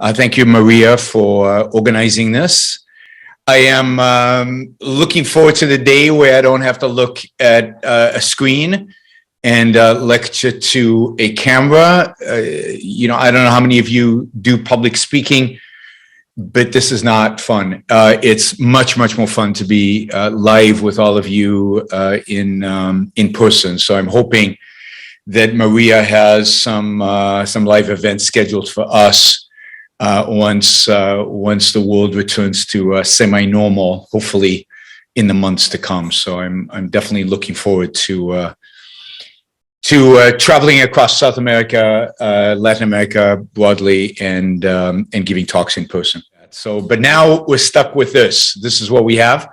Thank you, Maria, for organizing this. I am looking forward to the day where I don't have to look at a screen and lecture to a camera. I don't know how many of you do public speaking, but this is not fun. It's much more fun to be live with all of you in person. So I'm hoping that Maria has some live events scheduled for us once the world returns to semi-normal, hopefully in the months to come. So I'm definitely looking forward to traveling across South America, Latin America broadly, and giving talks in person. So, but now we're stuck with this. This is what we have.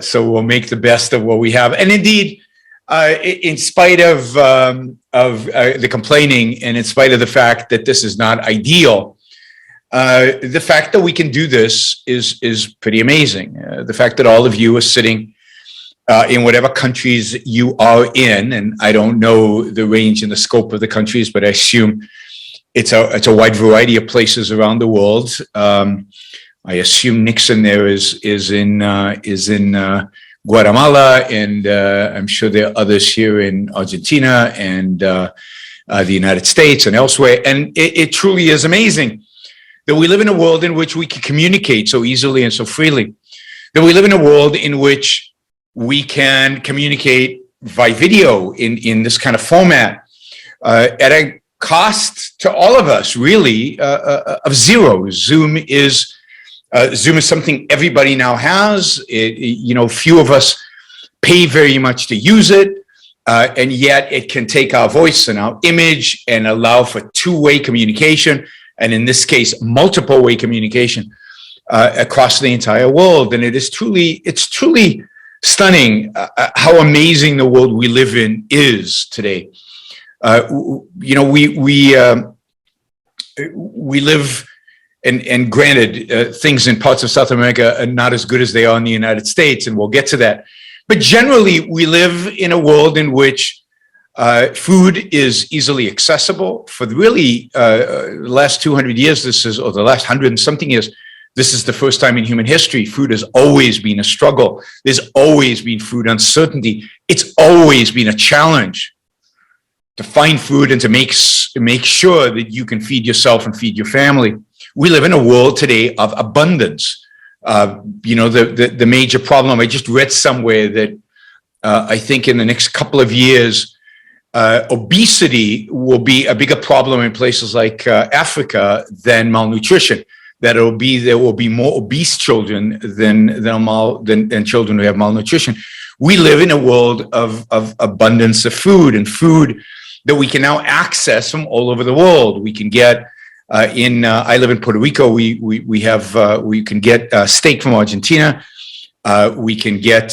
So we'll make the best of what we have. And indeed, in spite of the complaining, and in spite of the fact that this is not ideal, the fact that we can do this is pretty amazing. The fact that all of you are sitting in whatever countries you are in, and I don't know the range and the scope of the countries, but I assume it's a wide variety of places around the world. I assume Nixon there is in Guatemala, and I'm sure there are others here in Argentina and the United States and elsewhere. And it truly is amazing that we live in a world in which we can communicate so easily and so freely, that we live in a world in which we can communicate by video in this kind of format at a cost to all of us, really, of zero. Zoom is something everybody now has. Few of us pay very much to use it, and yet it can take our voice and our image and allow for two-way communication, and in this case, multiple-way communication across the entire world. And it's truly stunning how amazing the world we live in is today. We live, and granted, things in parts of South America are not as good as they are in the United States, and we'll get to that. But generally, we live in a world in which food is easily accessible. For really the last 200 years, or the last 100 and something years, this is the first time in human history food has always been a struggle. There's always been food uncertainty. It's always been a challenge to find food and to make sure that you can feed yourself and feed your family. We live in a world today of abundance. The major problem, I just read somewhere that I think in the next couple of years, obesity will be a bigger problem in places like Africa than malnutrition. That there will be more obese children than children who have malnutrition. We live in a world of abundance of food, and food that we can now access from all over the world. We can get I live in Puerto Rico. We can get steak from Argentina. We can get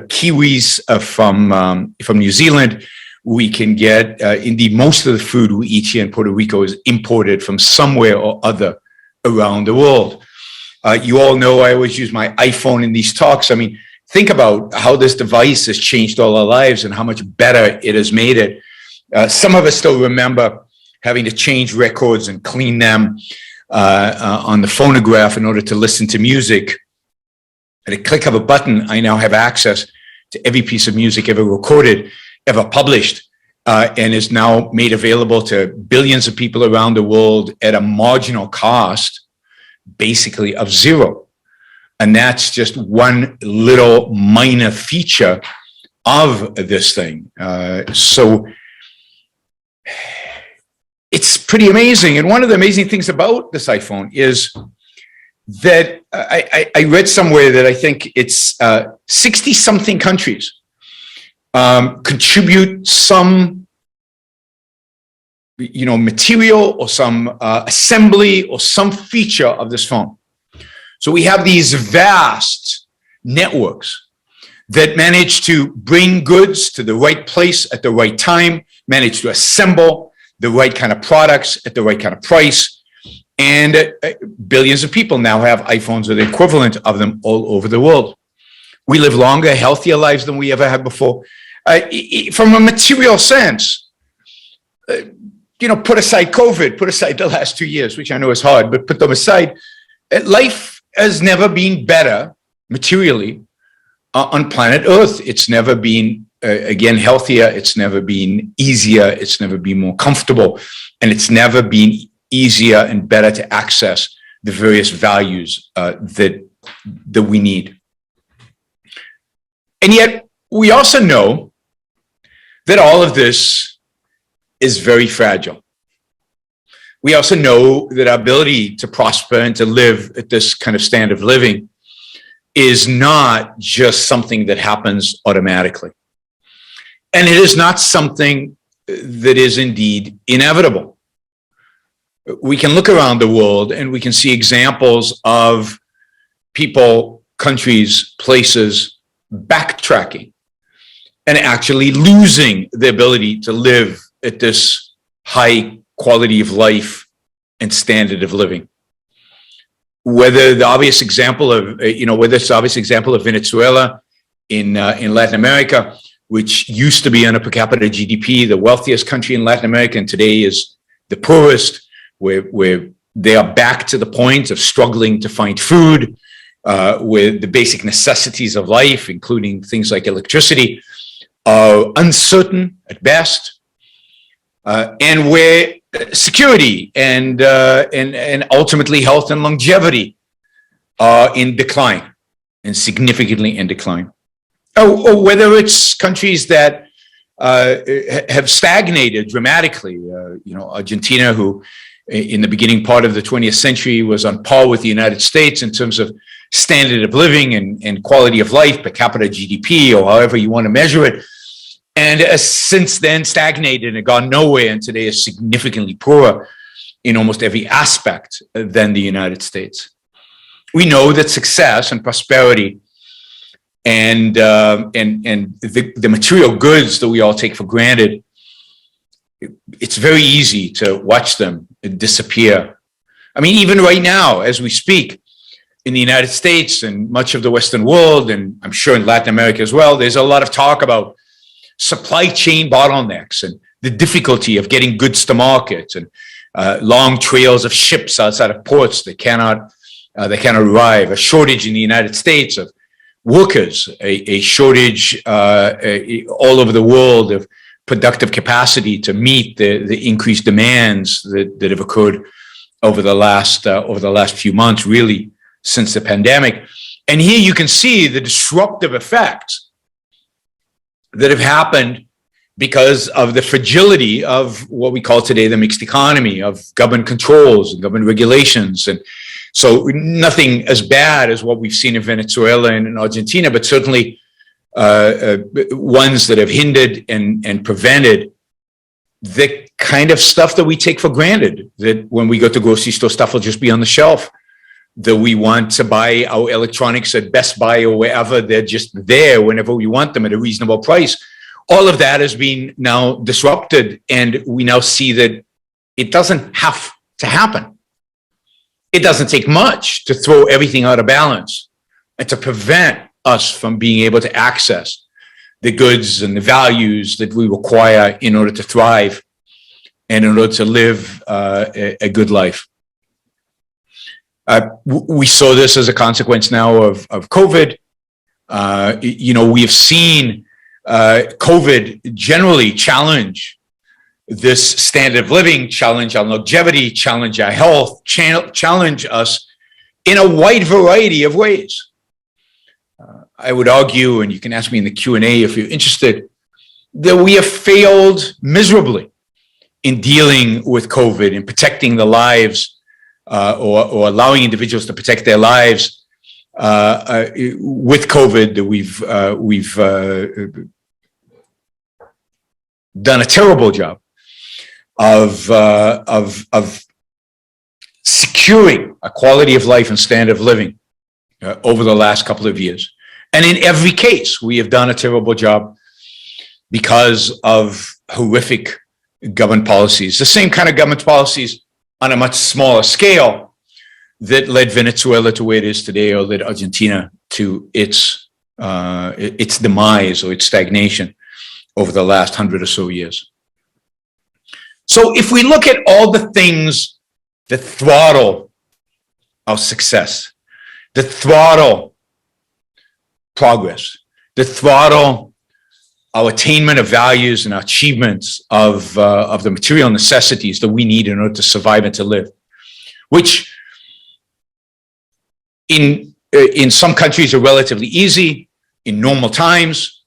kiwis from New Zealand. We can get indeed most of the food we eat here in Puerto Rico is imported from somewhere or other around the world. You all know I always use my iPhone in these talks. I mean, think about how this device has changed all our lives and how much better it has made it. Some of us still remember having to change records and clean them on the phonograph in order to listen to music. At a click of a button, I now have access to every piece of music ever recorded, ever published, and is now made available to billions of people around the world at a marginal cost, basically of zero. And that's just one little minor feature of this thing. So it's pretty amazing. And one of the amazing things about this iPhone is that I read somewhere that I think it's 60-something countries contribute some material or some assembly or some feature of this phone. So we have these vast networks that manage to bring goods to the right place at the right time, manage to assemble the right kind of products at the right kind of price. And billions of people now have iPhones or the equivalent of them all over the world. We live longer, healthier lives than we ever had before. From a material sense, put aside COVID, put aside the last 2 years, which I know is hard, but put them aside, life has never been better materially on planet Earth. It's never been, again, healthier. It's never been easier. It's never been more comfortable. And it's never been easier and better to access the various values that we need. And yet, we also know that all of this is very fragile. We also know that our ability to prosper and to live at this kind of standard of living is not just something that happens automatically. And it is not something that is indeed inevitable. We can look around the world and we can see examples of people, countries, places backtracking and actually losing the ability to live at this high quality of life and standard of living. Whether the obvious example of, whether it's the obvious example of Venezuela in Latin America, which used to be on a per capita GDP, the wealthiest country in Latin America, and today is the poorest, where they are back to the point of struggling to find food, with the basic necessities of life, including things like electricity, are uncertain at best, and where security and ultimately health and longevity are in decline, and significantly in decline. Or whether it's countries that have stagnated dramatically, Argentina, who in the beginning part of the 20th century was on par with the United States in terms of standard of living and quality of life, per capita GDP, or however you want to measure it, and has since then stagnated and gone nowhere, and today is significantly poorer in almost every aspect than the United States. We know that success and prosperity and the material goods that we all take for granted, it's very easy to watch them disappear. I mean, even right now, as we speak, in the United States and much of the Western world, and I'm sure in Latin America as well, there's a lot of talk about supply chain bottlenecks and the difficulty of getting goods to market, and long trails of ships outside of ports that cannot arrive, a shortage in the United States of workers, a shortage all over the world of productive capacity to meet the increased demands that have occurred over the last few months, really since the pandemic. And here you can see the disruptive effects that have happened because of the fragility of what we call today the mixed economy, of government controls and government regulations. And so nothing as bad as what we've seen in Venezuela and in Argentina, but certainly ones that have hindered and prevented the kind of stuff that we take for granted, that when we go to grocery store, stuff will just be on the shelf, that we want to buy our electronics at Best Buy or wherever, they're just there whenever we want them at a reasonable price. All of that has been now disrupted, and we now see that it doesn't have to happen. It doesn't take much to throw everything out of balance and to prevent us from being able to access the goods and the values that we require in order to thrive and in order to live a good life. We saw this as a consequence now of COVID. We have seen COVID generally challenge this standard of living, challenge our longevity, challenge our health, challenge us in a wide variety of ways. I would argue, and you can ask me in the Q&A if you're interested, that we have failed miserably in dealing with COVID and protecting the lives or allowing individuals to protect their lives with COVID. That we've done a terrible job of securing a quality of life and standard of living over the last couple of years. And in every case, we have done a terrible job because of horrific government policies, the same kind of government policies on a much smaller scale that led Venezuela to where it is today, or led Argentina to its demise or its stagnation over the last 100 or so years. So if we look at all the things that throttle our success, that throttle progress, that throttle our attainment of values and our achievements of the material necessities that we need in order to survive and to live, which in some countries are relatively easy in normal times,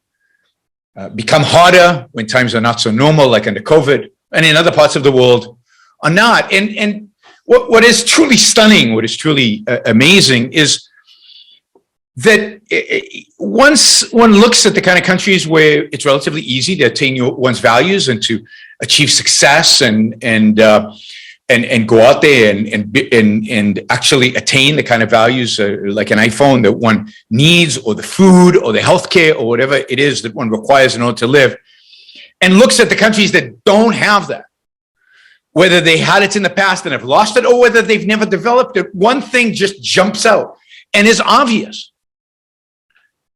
become harder when times are not so normal, like under COVID, and in other parts of the world are not. And what is truly stunning, what is truly amazing is that once one looks at the kind of countries where it's relatively easy to attain one's values and to achieve success and go out there and actually attain the kind of values like an iPhone that one needs, or the food or the healthcare or whatever it is that one requires in order to live, and looks at the countries that don't have that, whether they had it in the past and have lost it, or whether they've never developed it, one thing just jumps out and is obvious.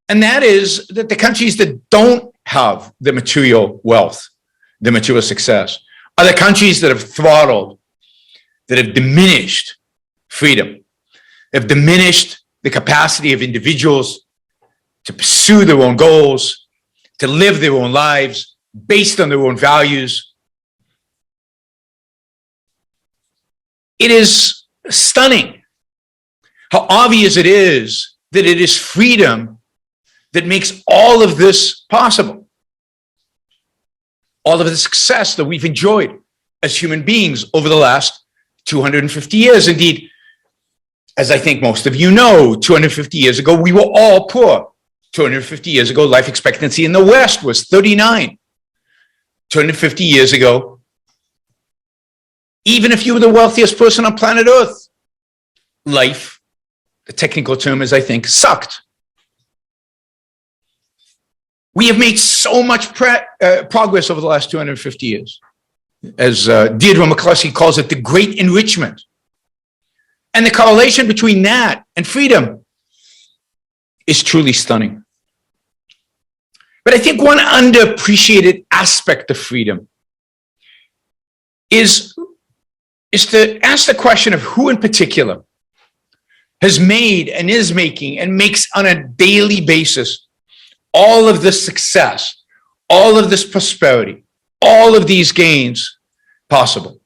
And that is that the countries that don't have the material wealth, the material success, are the countries that have throttled, that have diminished freedom, have diminished the capacity of individuals to pursue their own goals, to live their own lives based on their own values. It is stunning how obvious it is that it is freedom that makes all of this possible. All of the success that we've enjoyed as human beings over the last 250 years. Indeed, as I think most of you know, 250 years ago, we were all poor. 250 years ago, life expectancy in the West was 39. 250 years ago, even if you were the wealthiest person on planet Earth, life, the technical term is, I think, sucked. We have made so much progress over the last 250 years. As Deirdre McCluskey calls it, the great enrichment. And the correlation between that and freedom is truly stunning. But I think one underappreciated aspect of freedom is to ask the question of who in particular has made and is making and makes on a daily basis all of this success, all of this prosperity, all of these gains possible.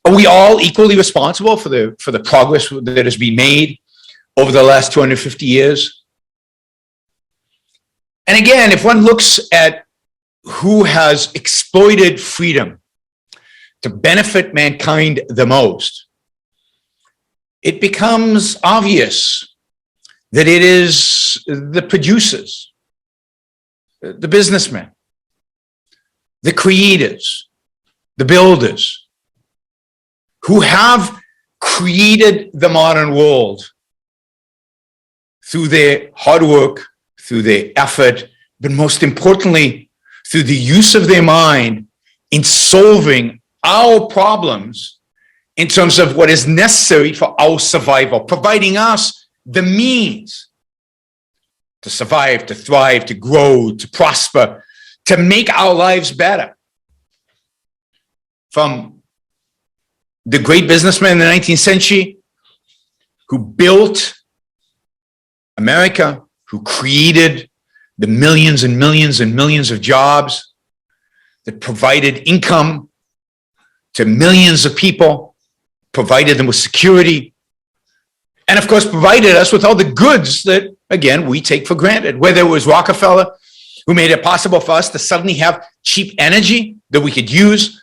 Are we all equally responsible for the progress that has been made over the last 250 years? And again, if one looks at who has exploited freedom to benefit mankind the most, it becomes obvious that it is the producers, the businessmen, the creators, the builders, who have created the modern world through their hard work, through their effort, but most importantly, through the use of their mind in solving our problems in terms of what is necessary for our survival, providing us the means to survive, to thrive, to grow, to prosper, to make our lives better. From the great businessman in the 19th century who built America, who created the millions and millions and millions of jobs that provided income to millions of people, provided them with security, and of course provided us with all the goods that, again, we take for granted. Whether it was Rockefeller, who made it possible for us to suddenly have cheap energy that we could use,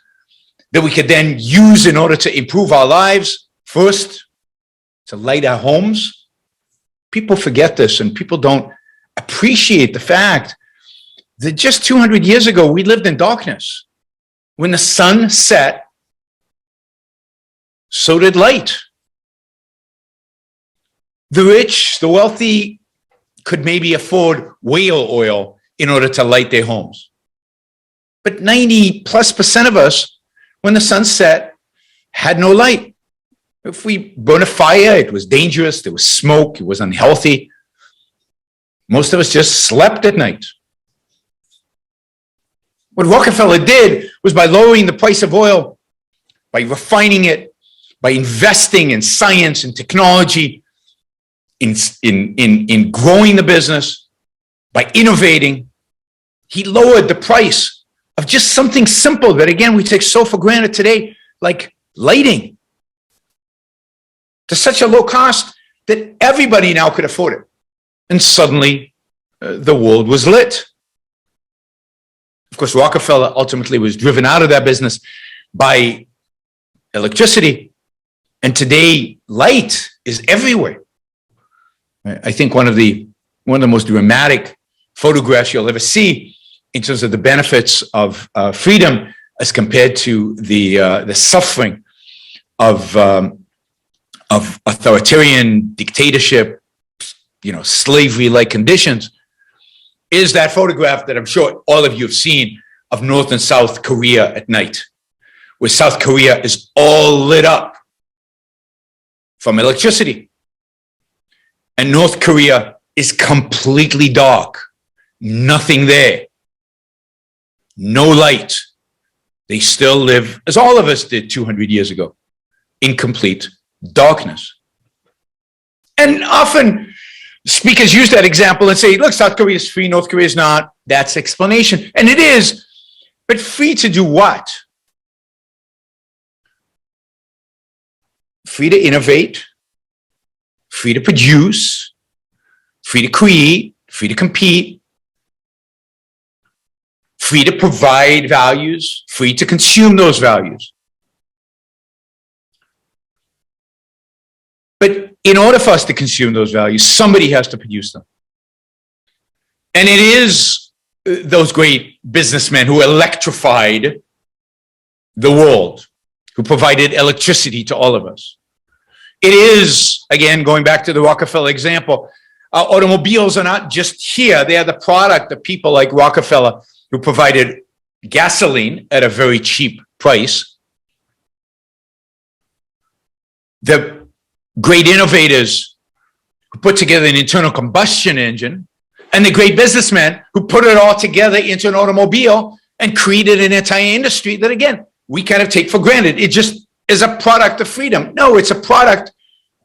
that we could then use in order to improve our lives, first to light our homes. People forget this, and people don't appreciate the fact that just 200 years ago, we lived in darkness. When the sun set, so did light. The rich, the wealthy, could maybe afford whale oil in order to light their homes. But 90+% of us, when the sun set, had no light. If we burn a fire, it was dangerous, there was smoke, it was unhealthy. Most of us just slept at night. What Rockefeller did was by lowering the price of oil, by refining it, by investing in science and technology, in growing the business, by innovating, he lowered the price of just something simple that, again, we take so for granted today, like lighting, to such a low cost that everybody now could afford it. And suddenly the world was lit. Of course, Rockefeller ultimately was driven out of that business by electricity. And today, light is everywhere. I think one of the most dramatic photographs you'll ever see in terms of the benefits of freedom as compared to the suffering of authoritarian dictatorship, slavery-like conditions, is that photograph that I'm sure all of you have seen of North and South Korea at night, where South Korea is all lit up from electricity. And North Korea is completely dark, nothing there, no light. They still live, as all of us did 200 years ago, in complete darkness. And often speakers use that example and say, look, South Korea is free, North Korea is not. That's explanation. And it is, but free to do what? Free to innovate, free to produce, free to create, free to compete, free to provide values, free to consume those values. But in order for us to consume those values, somebody has to produce them. And it is those great businessmen who electrified the world, who provided electricity to all of us. It is, again, going back to the Rockefeller example, automobiles are not just here. They are the product of people like Rockefeller who provided gasoline at a very cheap price. The great innovators who put together an internal combustion engine, and the great businessmen who put it all together into an automobile and created an entire industry that, again, we kind of take for granted. It just is a product of freedom. No, it's a product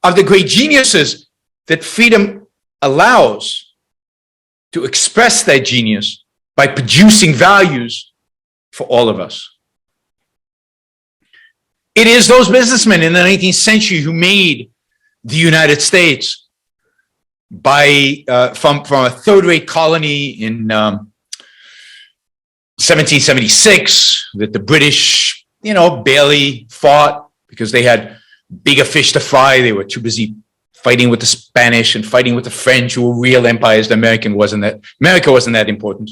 of the great geniuses that freedom allows to express that genius by producing values for all of us. It is those businessmen in the 19th century who made the United States from a third-rate colony in 1776 that the British, barely fought because they had bigger fish to fry. They were too busy fighting with the Spanish and fighting with the French, who were real empires. America wasn't that important.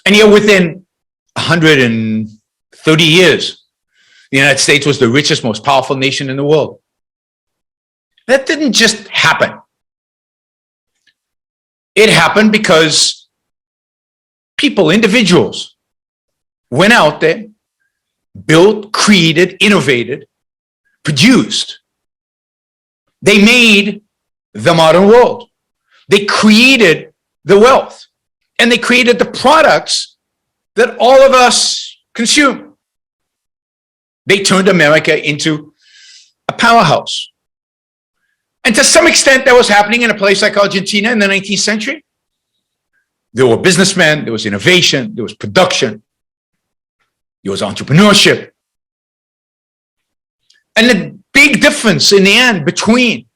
And yet within 130 years, the United States was the richest, most powerful nation in the world. That didn't just happen. It happened because people, individuals, went out there, built, created, innovated, produced. They made the modern world. They created the wealth, and they created the products that all of us consume. They turned America into a powerhouse. And to some extent, that was happening in a place like Argentina in the 19th century. There were businessmen, there was innovation, there was production, there was entrepreneurship. And the big difference in the end between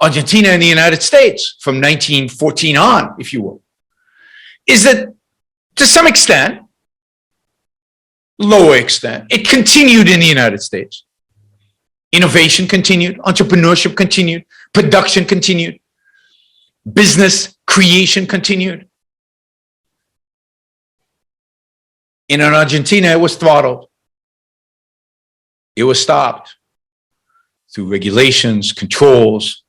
Argentina and the United States from 1914 on, if you will, is that to some extent, lower extent, it continued in the United States. Innovation continued, entrepreneurship continued, production continued, business creation continued. In Argentina, it was throttled. It was stopped through regulations, controls.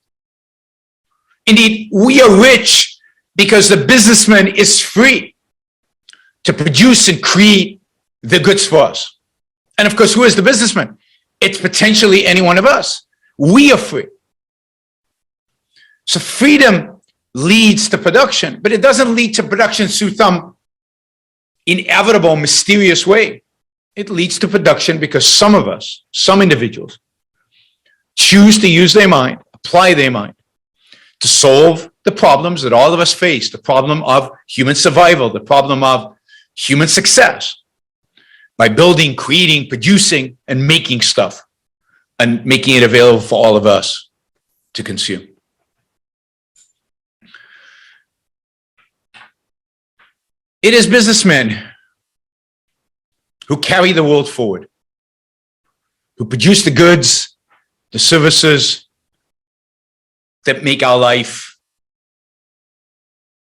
Indeed, we are rich because the businessman is free to produce and create the goods for us. And of course, who is the businessman? It's potentially any one of us. We are free. So freedom leads to production, but it doesn't lead to production through some inevitable, mysterious way. It leads to production because some of us, some individuals, choose to use their mind, apply their mind to solve the problems that all of us face, the problem of human survival, the problem of human success, by building, creating, producing, and making stuff, and making it available for all of us to consume. It is businessmen who carry the world forward, who produce the goods, the services that make our life,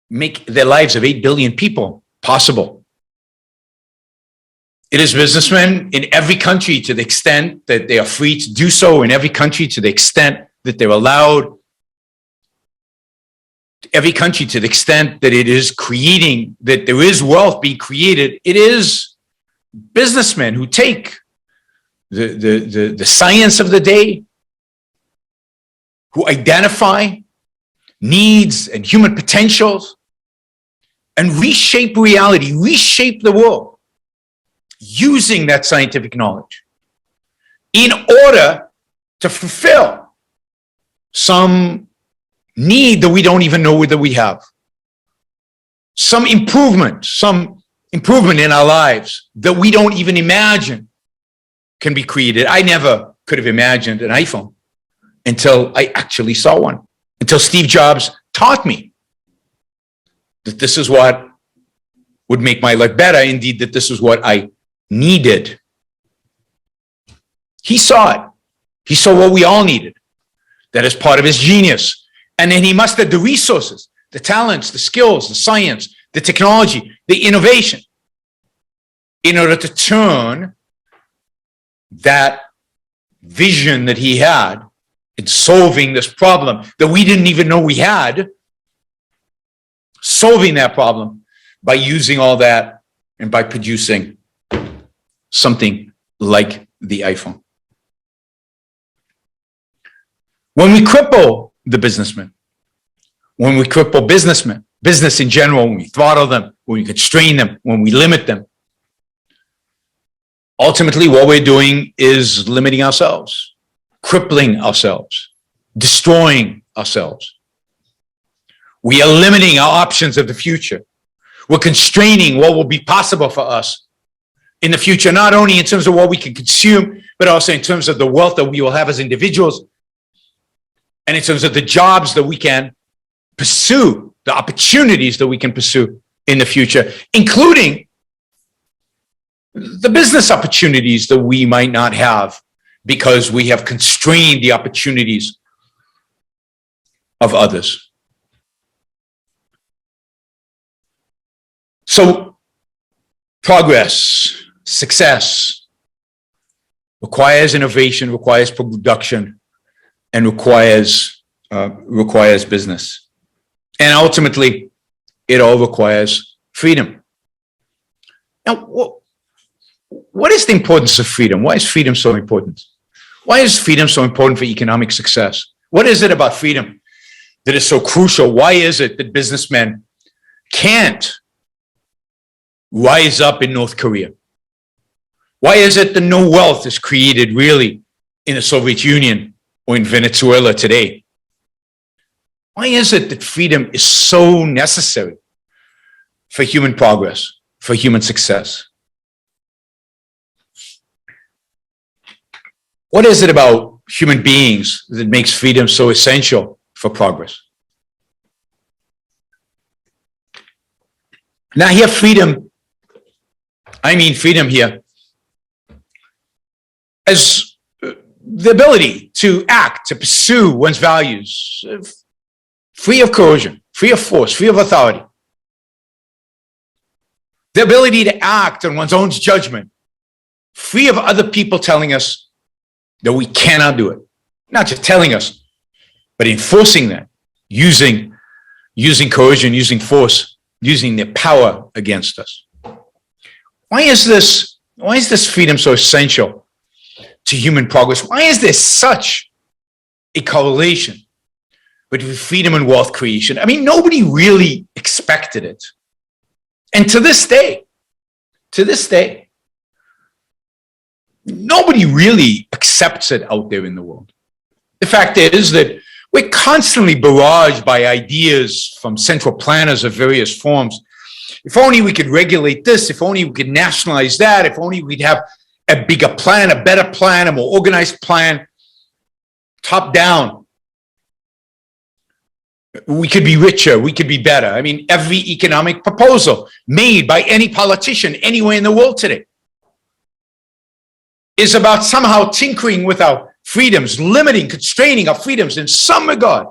make the lives of 8 billion people possible. It is businessmen in every country, to the extent that they are free to do so, in every country to the extent that they're allowed, every country to the extent that it is creating, that there is wealth being created. It is businessmen who take the science of the day, who identify needs and human potentials and reshape reality, reshape the world using that scientific knowledge in order to fulfill some need that we don't even know that we have, some improvement in our lives that we don't even imagine can be created. I never could have imagined an iPhone until I actually saw one, until Steve Jobs taught me that this is what would make my life better, indeed, that this is what I needed. He saw it. He saw what we all needed. That is part of his genius. And then he mustered the resources, the talents, the skills, the science, the technology, the innovation, in order to turn that vision that he had in solving this problem that we didn't even know we had, solving that problem by using all that and by producing something like the iPhone. When we cripple the businessmen, when we cripple businessmen, business in general, when we throttle them, when we constrain them, when we limit them, ultimately what we're doing is limiting ourselves, crippling ourselves, destroying ourselves. We are limiting our options of the future. We're constraining what will be possible for us in the future, not only in terms of what we can consume, but also in terms of the wealth that we will have as individuals, and in terms of the jobs that we can pursue, the opportunities that we can pursue in the future, including the business opportunities that we might not have because we have constrained the opportunities of others. So progress, success requires innovation, requires production, and requires business. And ultimately, it all requires freedom. Now, what is the importance of freedom? Why is freedom so important? Why is freedom so important for economic success? What is it about freedom that is so crucial? Why is it that businessmen can't rise up in North Korea? Why is it that no wealth is created really in the Soviet Union or in Venezuela today? Why is it that freedom is so necessary for human progress, for human success? What is it about human beings that makes freedom so essential for progress? Now here, freedom, I mean freedom here as the ability to act, to pursue one's values, free of coercion, free of force, free of authority. The ability to act on one's own judgment, free of other people telling us that we cannot do it. Not just telling us, but enforcing that, using coercion, using force, using their power against us. Why is this freedom so essential to human progress? Why is there such a correlation between freedom and wealth creation? I mean, nobody really expected it. And to this day, to this day. Nobody really accepts it out there in the world. The fact is that we're constantly barraged by ideas from central planners of various forms. If only we could regulate this, if only we could nationalize that, if only we'd have a bigger plan, a better plan, a more organized plan, top down. We could be richer, we could be better. I mean, every economic proposal made by any politician anywhere in the world today is about somehow tinkering with our freedoms, limiting, constraining our freedoms in some regard.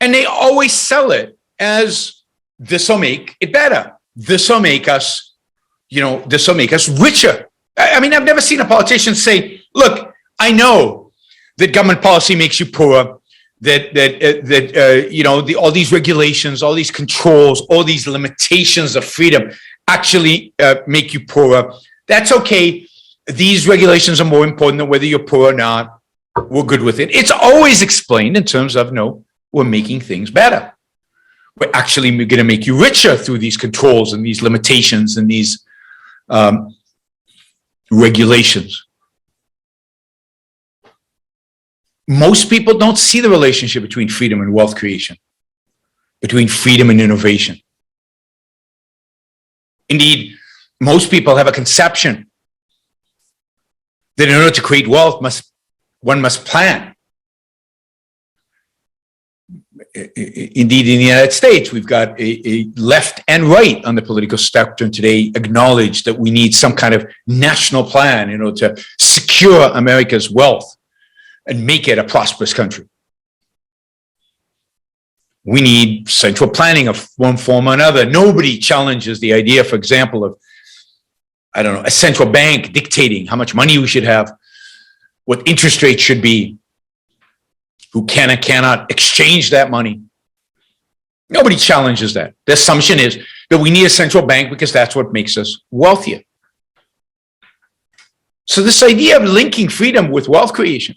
And they always sell it as this will make it better. This will make us, this will make us richer. I mean, I've never seen a politician say, look, I know that government policy makes you poorer, all these regulations, all these controls, all these limitations of freedom actually make you poorer. That's okay. These regulations are more important than whether you're poor or not. We're good with it. It's always explained in terms of, no, we're making things better. We're actually going to make you richer through these controls and these limitations and these regulations. Most people don't see the relationship between freedom and wealth creation, between freedom and innovation. Indeed, most people have a conception that in order to create wealth, one must plan. Indeed, in the United States, we've got a left and right on the political spectrum today acknowledge that we need some kind of national plan in order to secure America's wealth and make it a prosperous country. We need central planning of one form or another. Nobody challenges the idea, for example, of, a central bank dictating how much money we should have, what interest rates should be, who can and cannot exchange that money. Nobody challenges that. The assumption is that we need a central bank because that's what makes us wealthier. So this idea of linking freedom with wealth creation,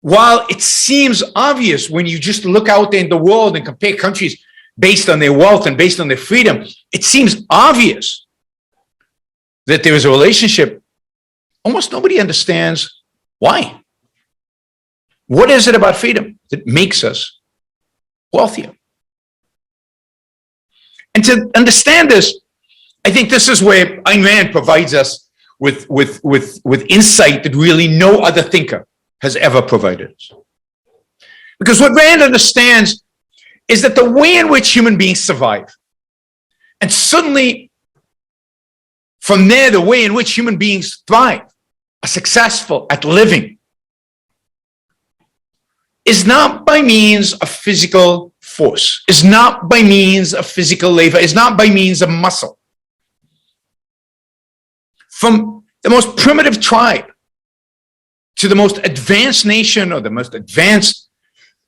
while it seems obvious when you just look out there in the world and compare countries based on their wealth and based on their freedom, it seems obvious that there is a relationship. Almost nobody understands why. What is it about freedom that makes us wealthier? And to understand this, I think this is where Ayn Rand provides us with insight that really no other thinker has ever provided us. Because what Rand understands is that the way in which human beings survive, and suddenly from there, the way in which human beings thrive, are successful at living, is not by means of physical force, is not by means of physical labor, is not by means of muscle. From the most primitive tribe to the most advanced nation or the most advanced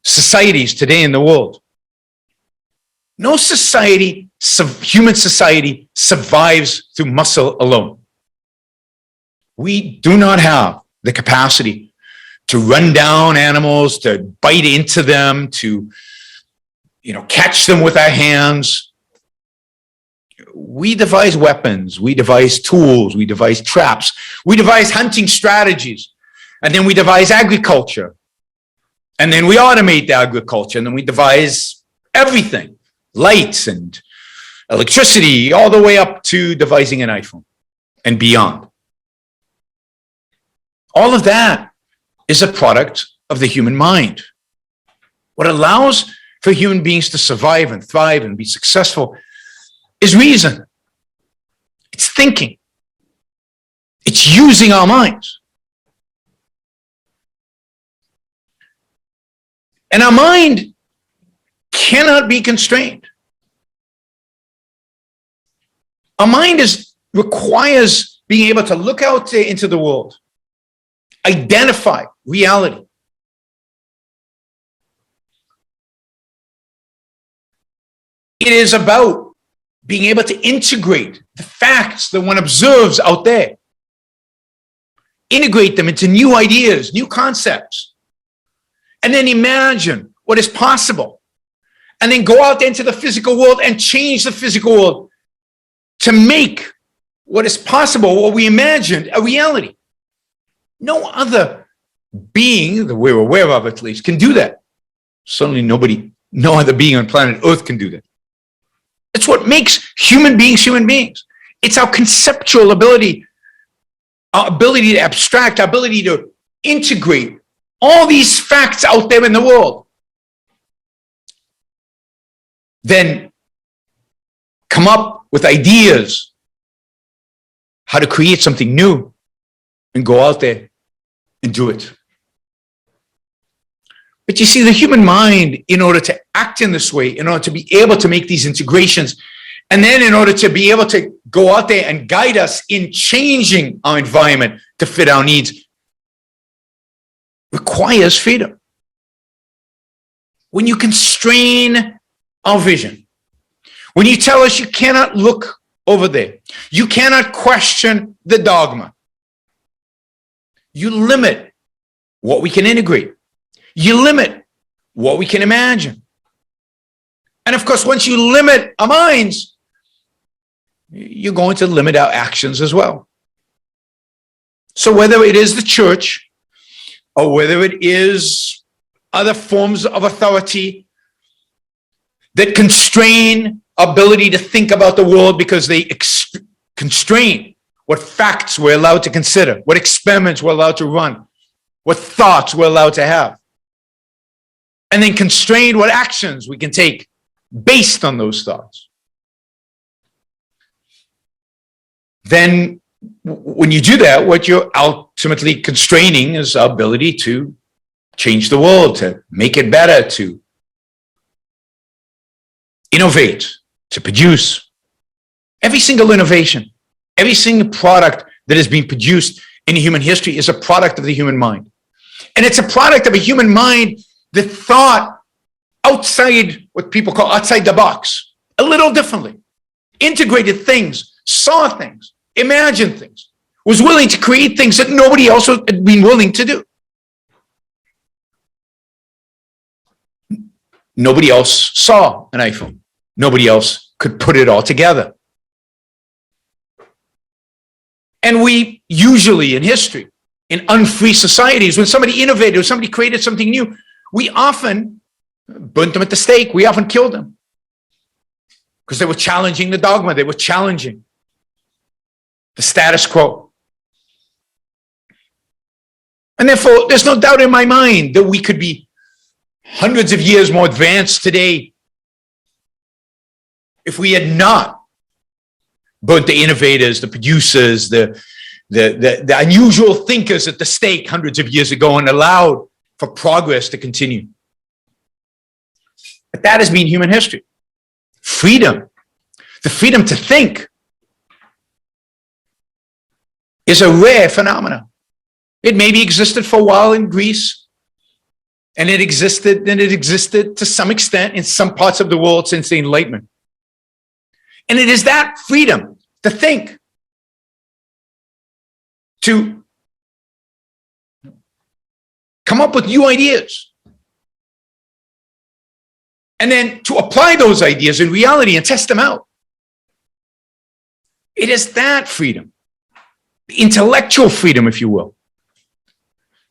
societies today in the world, no society, human society, survives through muscle alone. We do not have the capacity to run down animals, to bite into them, to catch them with our hands. We devise weapons, we devise tools, we devise traps, we devise hunting strategies, and then we devise agriculture, and then we automate the agriculture, and then we devise everything, lights and electricity, all the way up to devising an iPhone and beyond. All of that is a product of the human mind. What allows for human beings to survive and thrive and be successful is reason. It's thinking. It's using our minds. And our mind cannot be constrained. Our mind requires being able to look out into the world, identify reality, it is about being able to integrate the facts that one observes out there, integrate them into new ideas, new concepts, and then imagine what is possible and then go out into the physical world and change the physical world to make what is possible, what we imagined, a reality. No other being that we're aware of, at least, can do that. Certainly no other being on planet Earth can do that. It's what makes human beings human beings. It's our conceptual ability, our ability to abstract, our ability to integrate all these facts out there in the world. Then come up with ideas how to create something new and go out there and do it. But you see, the human mind, in order to act in this way, in order to be able to make these integrations, and then in order to be able to go out there and guide us in changing our environment to fit our needs, requires freedom. When you constrain our vision, when you tell us you cannot look over there, you cannot question the dogma, you limit what we can integrate. You limit what we can imagine. And of course, once you limit our minds, you're going to limit our actions as well. So whether it is the church or whether it is other forms of authority that constrain our ability to think about the world because they constrain what facts we're allowed to consider, what experiments we're allowed to run, what thoughts we're allowed to have, and then constrain what actions we can take based on those thoughts. Then when you do that, what you're ultimately constraining is our ability to change the world, to make it better, to innovate, to produce. Every single innovation, every single product that has been produced in human history is a product of the human mind. And it's a product of a human mind that thought outside what people call outside the box, a little differently, integrated things, saw things, imagined things, was willing to create things that nobody else had been willing to do. Nobody else saw an iPhone. Nobody else could put it all together. And we usually in history, in unfree societies, when somebody innovated or somebody created something new, we often burnt them at the stake. We often killed them because they were challenging the dogma. They were challenging the status quo. And therefore, there's no doubt in my mind that we could be hundreds of years more advanced today if we had not burnt the innovators, the producers, the unusual thinkers at the stake hundreds of years ago and allowed for progress to continue. But that has been human history. Freedom, the freedom to think, is a rare phenomenon. It maybe existed for a while in Greece, and it existed to some extent in some parts of the world since the Enlightenment. And it is that freedom to think, to come up with new ideas, and then to apply those ideas in reality and test them out. It is that freedom, intellectual freedom, if you will,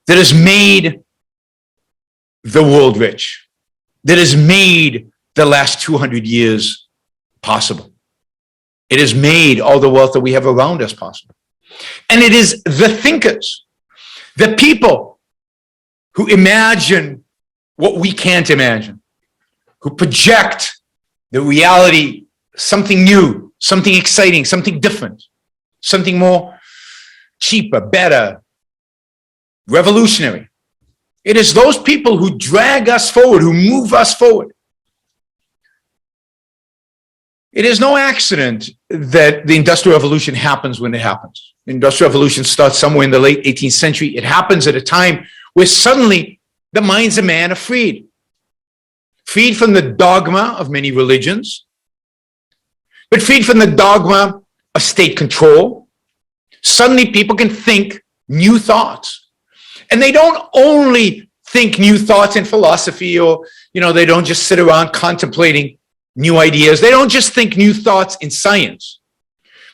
that has made the world rich, that has made the last 200 years possible. It has made all the wealth that we have around us possible. And it is the thinkers, the people who imagine what we can't imagine, who project the reality, something new, something exciting, something different, something more cheaper, better, revolutionary. It is those people who drag us forward, who move us forward. It is no accident that the Industrial Revolution happens when it happens. The Industrial Revolution starts somewhere in the late 18th century. It happens at a time where suddenly the minds of man are freed. Freed from the dogma of many religions, but freed from the dogma of state control. Suddenly people can think new thoughts. And they don't only think new thoughts in philosophy, or, they don't just sit around contemplating new ideas. They don't just think new thoughts in science.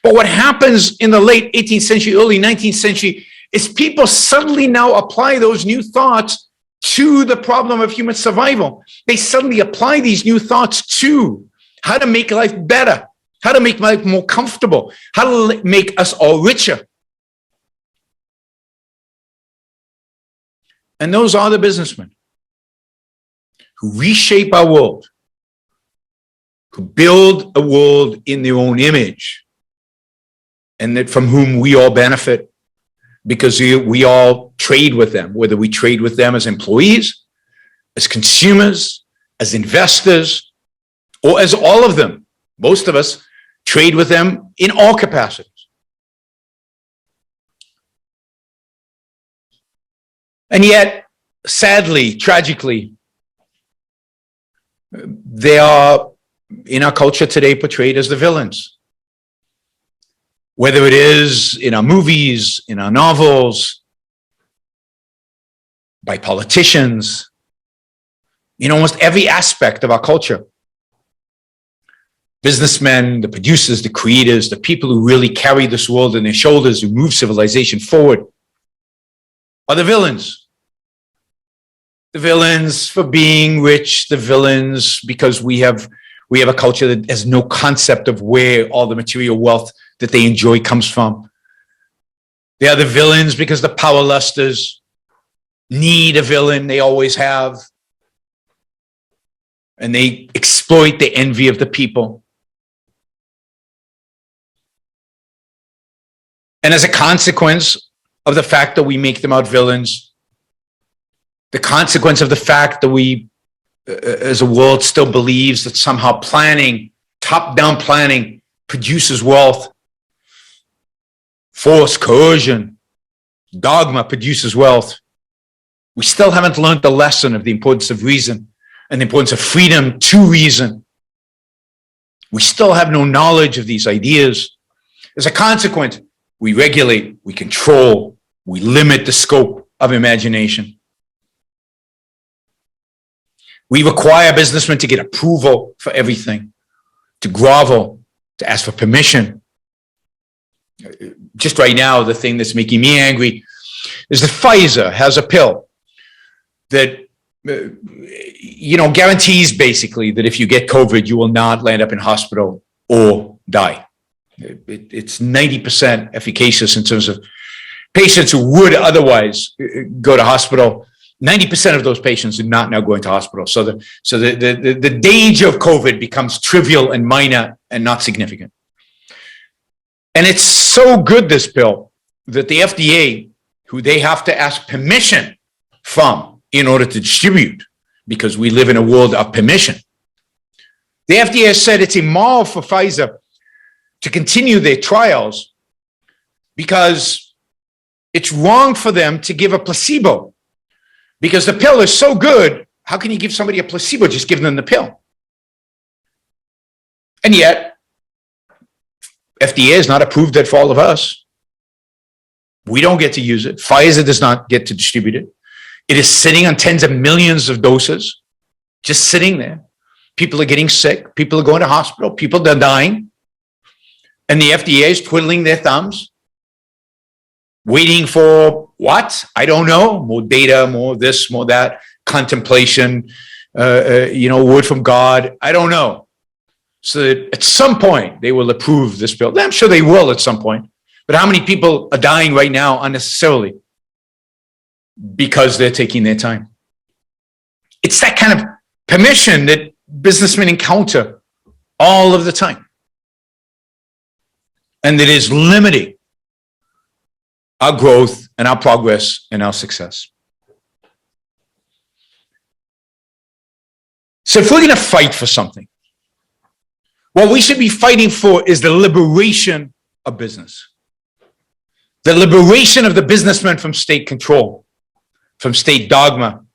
But what happens in the late 18th century, early 19th century, is people suddenly now apply those new thoughts to the problem of human survival. They suddenly apply these new thoughts to how to make life better, how to make life more comfortable, how to make us all richer. And those are the businessmen who reshape our world, who build a world in their own image, and that from whom we all benefit because we all trade with them, whether we trade with them as employees, as consumers, as investors, or as all of them. Most of us trade with them in all capacities. And yet, sadly, tragically, they are, in our culture today, portrayed as the villains. Whether it is in our movies, in our novels, by politicians, in almost every aspect of our culture. Businessmen, the producers, the creators, the people who really carry this world on their shoulders, who move civilization forward, are the villains. The villains for being rich, the villains because we have a culture that has no concept of where all the material wealth that they enjoy comes from. They are the villains because the power lusters need a villain, they always have. And they exploit the envy of the people. And as a consequence of the fact that we make them out villains, the consequence of the fact that we, as a world, still believes that somehow planning, top-down planning, produces wealth, force, coercion, dogma produces wealth, we still haven't learned the lesson of the importance of reason and the importance of freedom to reason. We still have no knowledge of these ideas. As a consequence, we regulate, we control, we limit the scope of imagination. We require businessmen to get approval for everything, to grovel, to ask for permission. Just right now, the thing that's making me angry is that Pfizer has a pill that, guarantees basically that if you get COVID, you will not land up in hospital or die. It's 90% efficacious in terms of patients who would otherwise go to hospital. 90% of those patients are not now going to hospital. So the danger of COVID becomes trivial and minor and not significant. And it's so good, this pill, that the FDA, who they have to ask permission from in order to distribute, because we live in a world of permission, the FDA has said it's immoral for Pfizer to continue their trials because it's wrong for them to give a placebo. Because the pill is so good, how can you give somebody a placebo? Just give them the pill. And yet, FDA has not approved it for all of us. We don't get to use it. Pfizer does not get to distribute it. It is sitting on tens of millions of doses, just sitting there. People are getting sick. People are going to hospital. People are dying. And the FDA is twiddling their thumbs, waiting for what? I don't know. More data, more this, more that, contemplation, word from God. I don't know. So that at some point they will approve this bill. I'm sure they will at some point. But how many people are dying right now unnecessarily because they're taking their time? It's that kind of permission that businessmen encounter all of the time. And that is limiting our growth and our progress and our success. So if we're going to fight for something, what we should be fighting for is the liberation of business. The liberation of the businessman from state control, from state dogma,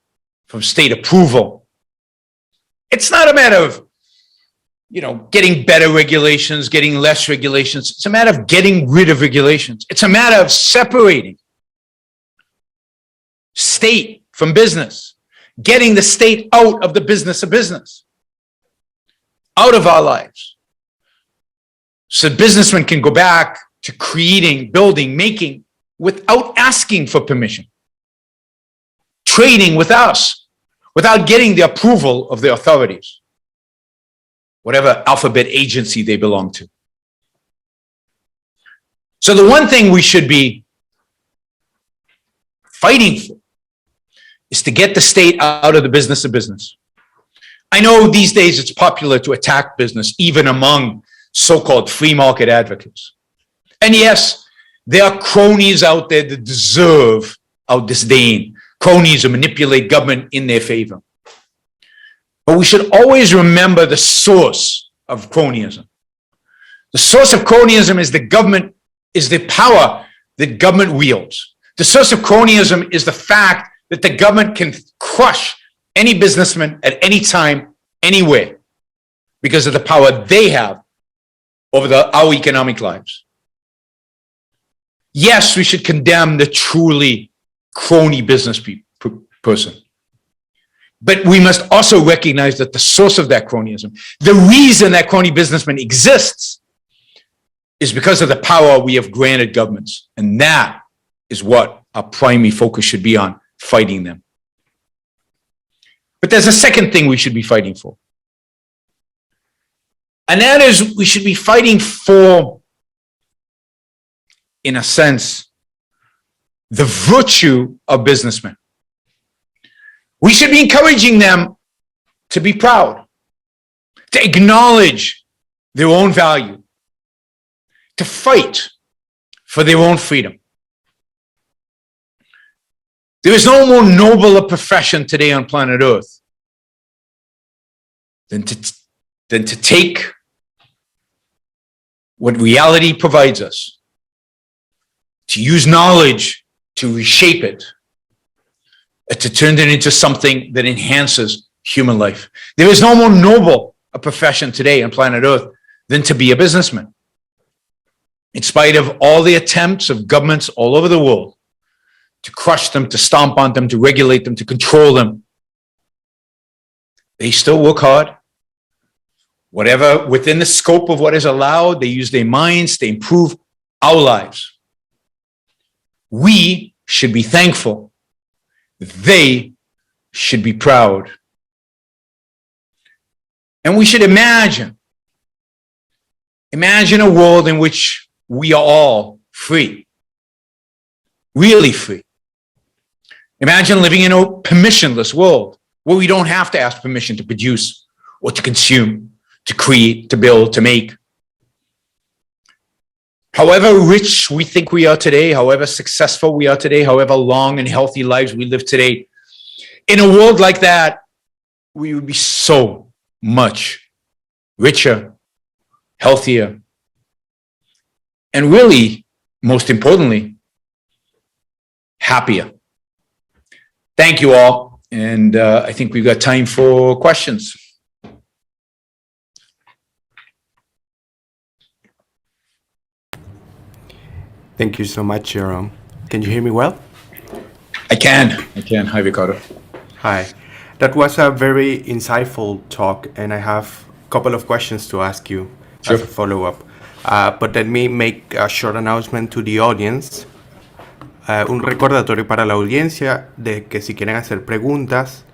from state approval. It's not a matter of, getting better regulations, getting less regulations. It's a matter of getting rid of regulations. It's a matter of separating state from business, getting the state out of the business of business, out of our lives. So businessmen can go back to creating, building, making without asking for permission, trading with us without getting the approval of the authorities, whatever alphabet agency they belong to. So the one thing we should be fighting for is to get the state out of the business of business. I know these days it's popular to attack business, even among so-called free market advocates. And yes, there are cronies out there that deserve our disdain, cronies who manipulate government in their favor. But we should always remember the source of cronyism. The source of cronyism is the power that government wields. The source of cronyism is the fact that the government can crush any businessman at any time, anywhere, because of the power they have over our economic lives. Yes, we should condemn the truly crony business person. But we must also recognize that the source of that cronyism, the reason that crony businessman exists, is because of the power we have granted governments. And that is what our primary focus should be on, fighting them. But there's a second thing we should be fighting for. And that is, we should be fighting for, in a sense, the virtue of businessmen. We should be encouraging them to be proud, to acknowledge their own value, to fight for their own freedom. There is no more noble a profession today on planet Earth than to take what reality provides us, to use knowledge to reshape it, to turn it into something that enhances human life. There is no more noble a profession today on planet Earth than to be a businessman. In spite of all the attempts of governments all over the world to crush them, to stomp on them, to regulate them, to control them, they still work hard. Whatever, within the scope of what is allowed, they use their minds to improve our lives. We should be thankful. They should be proud. And we should imagine a world in which we are all free, really free. Imagine living in a permissionless world where we don't have to ask permission to produce or to consume, to create, to build, to make. However rich we think we are today, however successful we are today, however long and healthy lives we live today, in a world like that, we would be so much richer, healthier, and really, most importantly, happier. Thank you all, and I think we've got time for questions. Thank you so much, Yaron. Can you hear me well? I can. Hi, Ricardo. Hi. That was a very insightful talk, and I have a couple of questions to ask you as a follow-up. But let me make a short announcement to the audience. Un recordatorio para la audiencia de que si quieren hacer preguntas,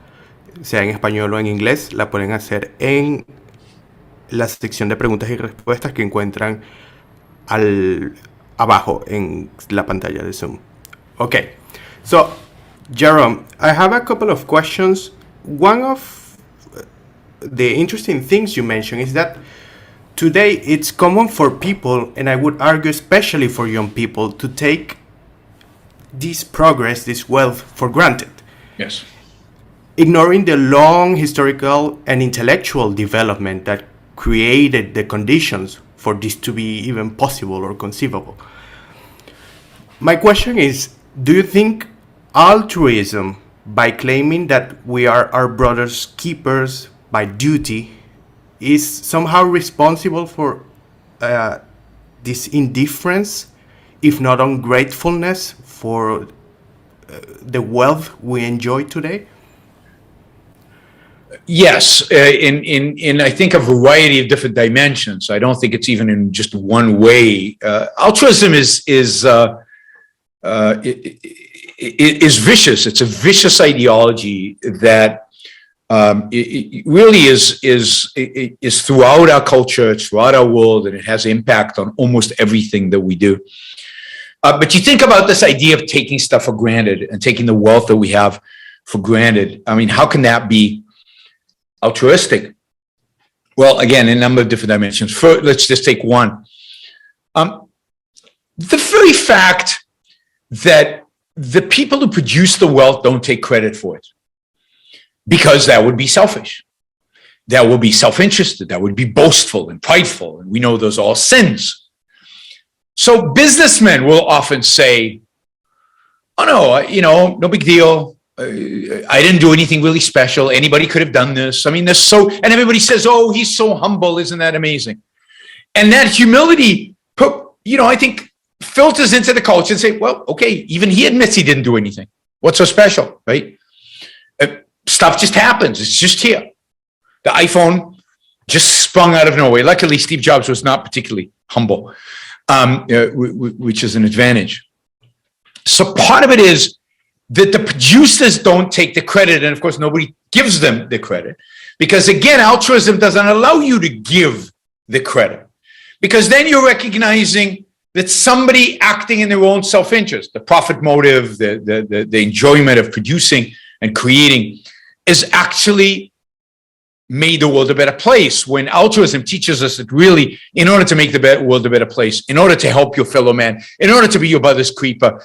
sea en español o en inglés, la pueden hacer en la sección de preguntas y respuestas que encuentran abajo en la pantalla de Zoom. Okay, so Yaron, I have a couple of questions. One of the interesting things you mentioned is that today it's common for people, and I would argue especially for young people, to take this progress, this wealth for granted. Yes. Ignoring the long historical and intellectual development that created the conditions for this to be even possible or conceivable. My question is, do you think altruism, by claiming that we are our brother's keepers by duty, is somehow responsible for this indifference, if not ungratefulness, for the wealth we enjoy today? Yes, in I think a variety of different dimensions. I don't think it's even in just one way. Altruism is vicious. It's a vicious ideology that it really is throughout our culture, it's throughout our world, and it has impact on almost everything that we do. But you think about this idea of taking stuff for granted and taking the wealth that we have for granted. I mean, how can that be altruistic? Well, again, in a number of different dimensions. First, let's just take one. The very fact that the people who produce the wealth don't take credit for it, because that would be selfish. That would be self-interested. That would be boastful and prideful. And we know those are all sins. So businessmen will often say, oh no, no big deal. I didn't do anything really special. Anybody could have done this. I mean, and everybody says, oh, he's so humble. Isn't that amazing? And that humility, I think filters into the culture and say, well, okay, even he admits he didn't do anything. What's so special, right? Stuff just happens. It's just here. The iPhone just sprung out of nowhere. Luckily, Steve Jobs was not particularly humble, which is an advantage. So part of it is that the producers don't take the credit, and of course, nobody gives them the credit, because again, altruism doesn't allow you to give the credit, because then you're recognizing that somebody acting in their own self-interest, the profit motive, the enjoyment of producing and creating, is actually made the world a better place. When altruism teaches us that really, in order to make the world a better place, in order to help your fellow man, in order to be your brother's keeper,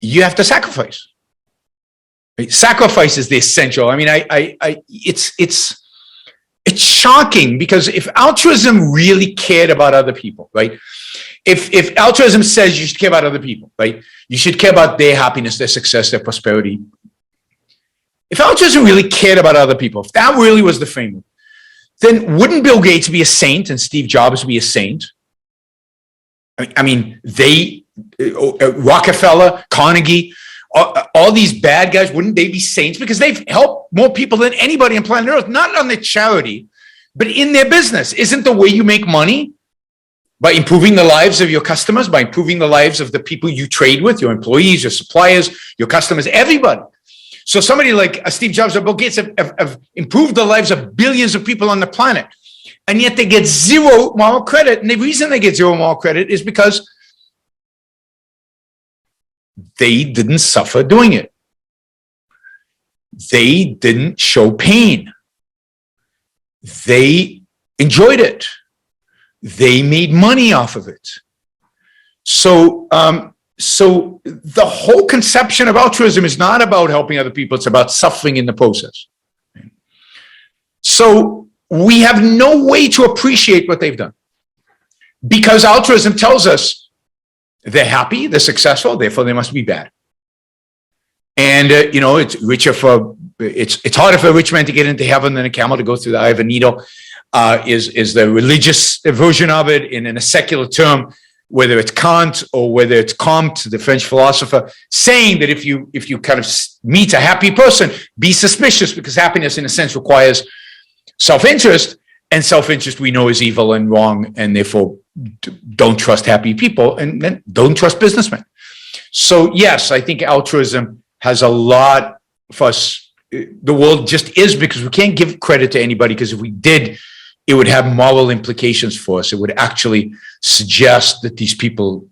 you have to sacrifice. Right? Sacrifice is the essential. I mean, it's shocking, because if altruism really cared about other people, right? If altruism says you should care about other people, right? You should care about their happiness, their success, their prosperity. If altruism really cared about other people, if that really was the framework, then wouldn't Bill Gates be a saint and Steve Jobs be a saint? I mean, Rockefeller, Carnegie, all these bad guys, wouldn't they be saints? Because they've helped more people than anybody on planet Earth, not on their charity, but in their business. Isn't the way you make money by improving the lives of your customers, by improving the lives of the people you trade with, your employees, your suppliers, your customers, everybody? So somebody like Steve Jobs or Bill Gates have improved the lives of billions of people on the planet, and yet they get zero moral credit. And the reason they get zero moral credit is because they didn't suffer doing it. They didn't show pain. They enjoyed it. They made money off of it. So the whole conception of altruism is not about helping other people. It's about suffering in the process. So we have no way to appreciate what they've done, because altruism tells us they're happy, they're successful, therefore they must be bad. And it's harder for a rich man to get into heaven than a camel to go through the eye of a needle. Is the religious version of it, in a secular term, whether it's Kant or whether it's Comte, the French philosopher, saying that if you kind of meet a happy person, be suspicious, because happiness in a sense requires self-interest, and self-interest we know is evil and wrong, and therefore don't trust happy people, and then don't trust businessmen. So yes, I think altruism has a lot for us. The world just is, because we can't give credit to anybody, because if we did, it would have moral implications for us. It would actually suggest that these people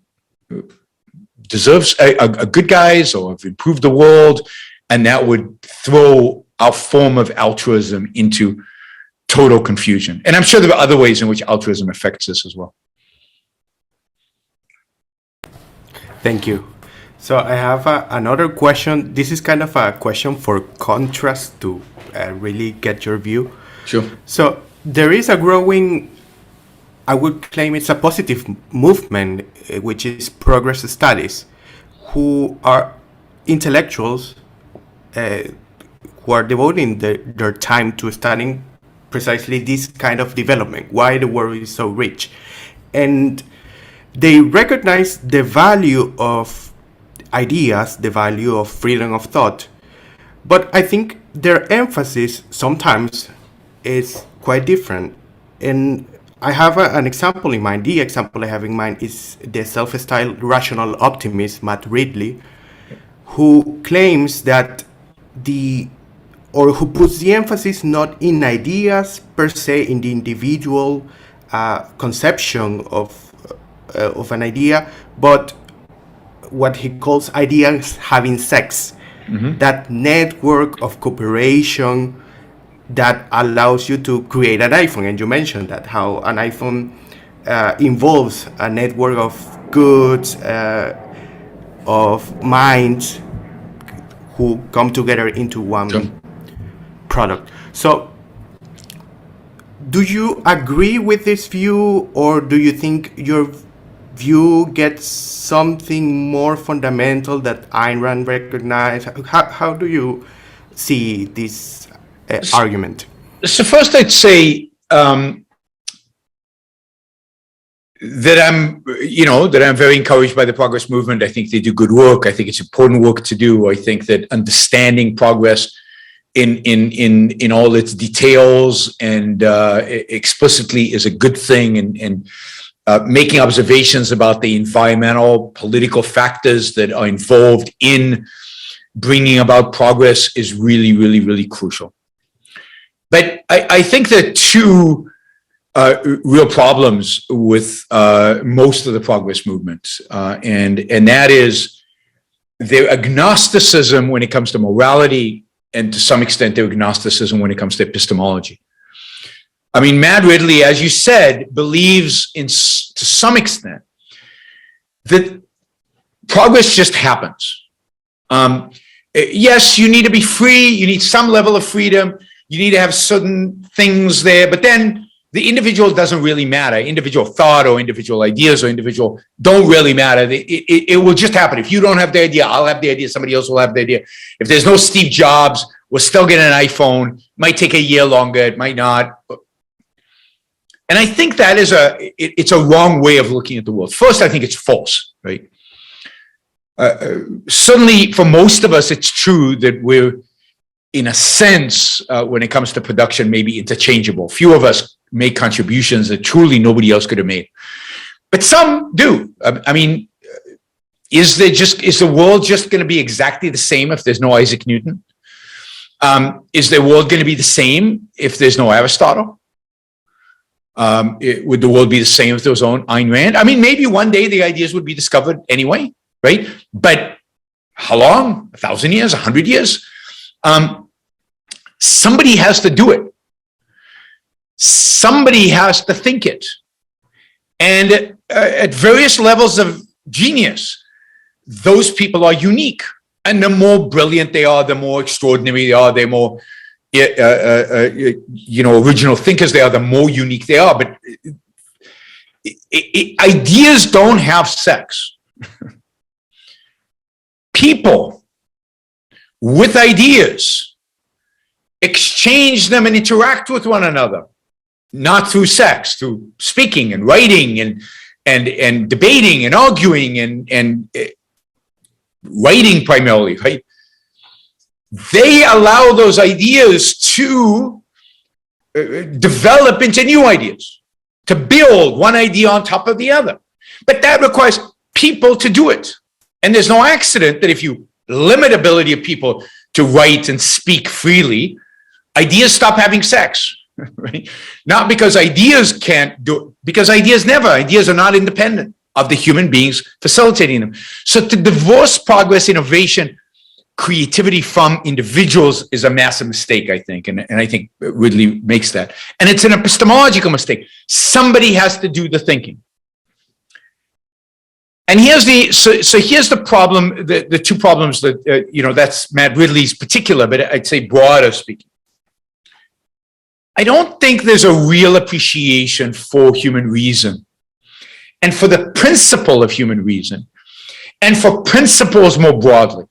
deserve are good guys or have improved the world, and that would throw our form of altruism into total confusion. And I'm sure there are other ways in which altruism affects us as well. Thank you. So I have another question. This is kind of a question for contrast to really get your view. Sure. So there is a growing, I would claim it's a positive movement, which is progress studies, who are intellectuals who are devoting their time to studying precisely this kind of development, why the world is so rich. And they recognize the value of ideas, the value of freedom of thought. But I think their emphasis sometimes is quite different. And I have an example in mind. The example I have in mind is the self-styled rational optimist, Matt Ridley, who claims that who puts the emphasis not in ideas per se, in the individual conception of an idea, but what he calls ideas having sex. Mm-hmm. That network of cooperation that allows you to create an iPhone. And you mentioned that, how an iPhone involves a network of goods, of minds who come together into one product. So do you agree with this view, or do you think your view gets something more fundamental that Ayn Rand recognized? How do you see this argument? So first I'd say that I'm very encouraged by the progress movement. I think they do good work. I think it's important work to do. I think that understanding progress in all its details and explicitly is a good thing, and making observations about the environmental, political factors that are involved in bringing about progress is really, really, really crucial. But I think there are two real problems with most of the progress movements, and that is their agnosticism when it comes to morality, and to some extent their agnosticism when it comes to epistemology. I mean, Matt Ridley, as you said, believes to some extent that progress just happens. Yes, you need to be free. You need some level of freedom. You need to have certain things there, but then the individual doesn't really matter. Individual thought or individual ideas or individual don't really matter. It will just happen. If you don't have the idea, I'll have the idea. Somebody else will have the idea. If there's no Steve Jobs, we'll still get an iPhone. Might take a year longer. It might not. And I think that is it's a wrong way of looking at the world. First, I think it's false, right? Certainly for most of us, it's true that we're, in a sense, when it comes to production, maybe interchangeable. Few of us make contributions that truly nobody else could have made, but some do. I mean, is the world just going to be exactly the same if there's no Isaac Newton? Is the world going to be the same if there's no Aristotle? Would the world be the same if there was no Ayn Rand? I mean, maybe one day the ideas would be discovered anyway, right? But how long? 1,000 years? 100 years? Somebody has to do it. Somebody has to think it. And at various levels of genius, those people are unique. And the more brilliant they are, the more extraordinary they are, the more original thinkers they are, the more unique they are. But ideas don't have sex. People with ideas exchange them and interact with one another, not through sex, through speaking and writing and debating and arguing and writing primarily, right? They allow those ideas to develop into new ideas, to build one idea on top of the other. But that requires people to do it. And there's no accident that if you limit ability of people to write and speak freely, ideas stop having sex, right? Not because ideas can't do it, because ideas are not independent of the human beings facilitating them. So to divorce progress, innovation, creativity from individuals is a massive mistake, I think. And I think Ridley makes that. And it's an epistemological mistake. Somebody has to do the thinking. And here's the problem, the two problems that, that's Matt Ridley's particular, but I'd say broader speaking. I don't think there's a real appreciation for human reason and for the principle of human reason and for principles more broadly.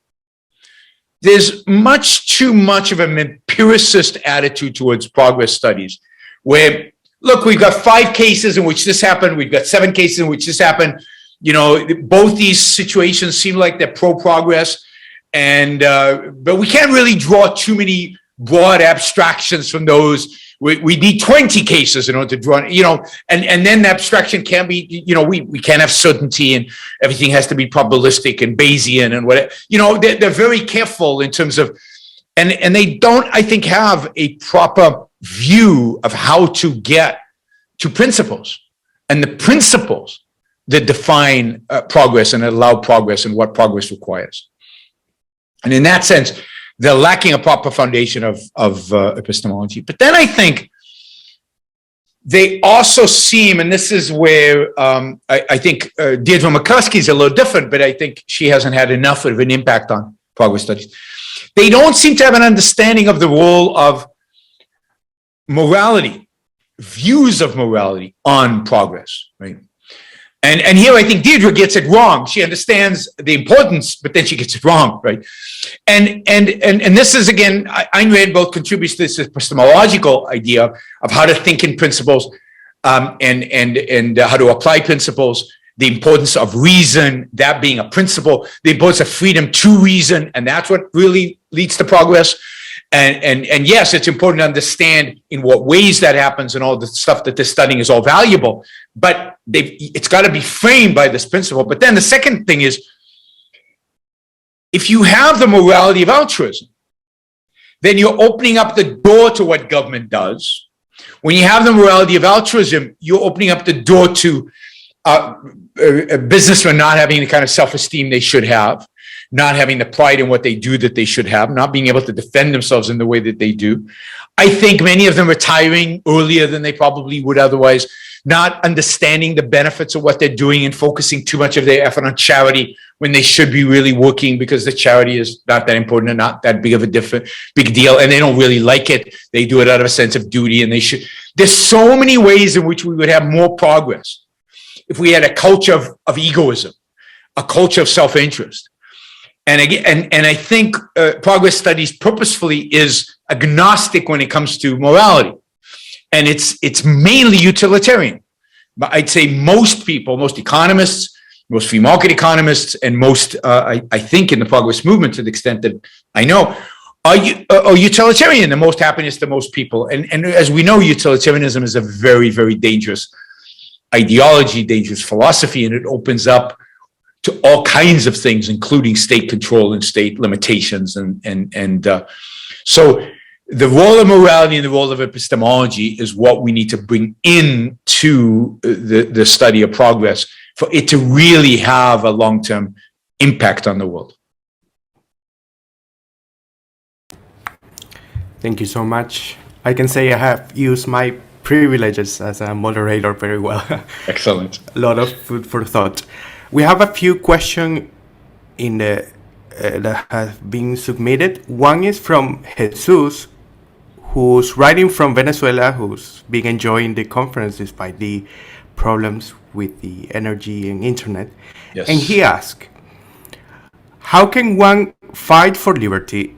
There's much too much of an empiricist attitude towards progress studies where, look, we've got 5 cases in which this happened. We've got 7 cases in which this happened. Both these situations seem like they're pro-progress, but we can't really draw too many broad abstractions from those. We need 20 cases in order to draw, and then the abstraction can be, we can't have certainty, and everything has to be probabilistic and Bayesian and whatever. They're very careful in terms of, and they don't, I think, have a proper view of how to get to principles, and the principles that define progress and allow progress and what progress requires. And in that sense, they're lacking a proper foundation of epistemology. But then I think they also seem, and this is where I think Deirdre McCuskey is a little different, but I think she hasn't had enough of an impact on progress studies. They don't seem to have an understanding of the role of morality, views of morality on progress, right? And here I think Deirdre gets it wrong. She understands the importance, but then she gets it wrong, right? And this is, again, Ayn Rand both contributes to this epistemological idea of how to think in principles, and how to apply principles, the importance of reason, that being a principle, the importance of freedom to reason, and that's what really leads to progress. And yes, it's important to understand in what ways that happens, and all the stuff that they're studying is all valuable, but it's got to be framed by this principle. But then the second thing is, if you have the morality of altruism, then you're opening up the door to what government does. When you have the morality of altruism, you're opening up the door to businessmen not having the kind of self-esteem they should have, not having the pride in what they do that they should have, not being able to defend themselves in the way that they do. I think many of them retiring earlier than they probably would otherwise, not understanding the benefits of what they're doing and focusing too much of their effort on charity when they should be really working because the charity is not that important and not that big of a big deal, and they don't really like it. They do it out of a sense of duty, and they should. There's so many ways in which we would have more progress if we had a culture of egoism, a culture of self-interest. And again, and I think progress studies purposefully is agnostic when it comes to morality, and it's mainly utilitarian. But I'd say most people, most economists, most free market economists, and most I think in the progress movement, to the extent that I know, are utilitarian. The most happiness to most people, and as we know, utilitarianism is a very, very dangerous ideology, dangerous philosophy, and it opens up to all kinds of things, including state control and state limitations. So the role of morality and the role of epistemology is what we need to bring into the study of progress for it to really have a long-term impact on the world. Thank you so much. I can say I have used my privileges as a moderator very well. Excellent. A lot of food for thought. We have a few questions in the that have been submitted. One is from Jesus, who's writing from Venezuela, who's been enjoying the conference despite the problems with the energy and internet. Yes. And he asked, how can one fight for liberty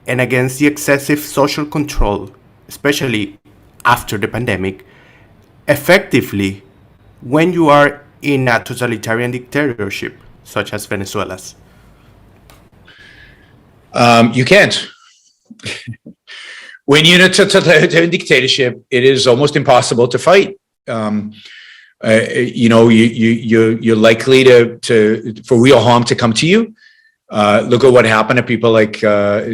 and against the excessive social control, especially after the pandemic, effectively when you are in a totalitarian dictatorship such as Venezuela's? You can't. When you're in a totalitarian dictatorship, it is almost impossible to fight. You're likely for real harm to come to you. Look at what happened to people like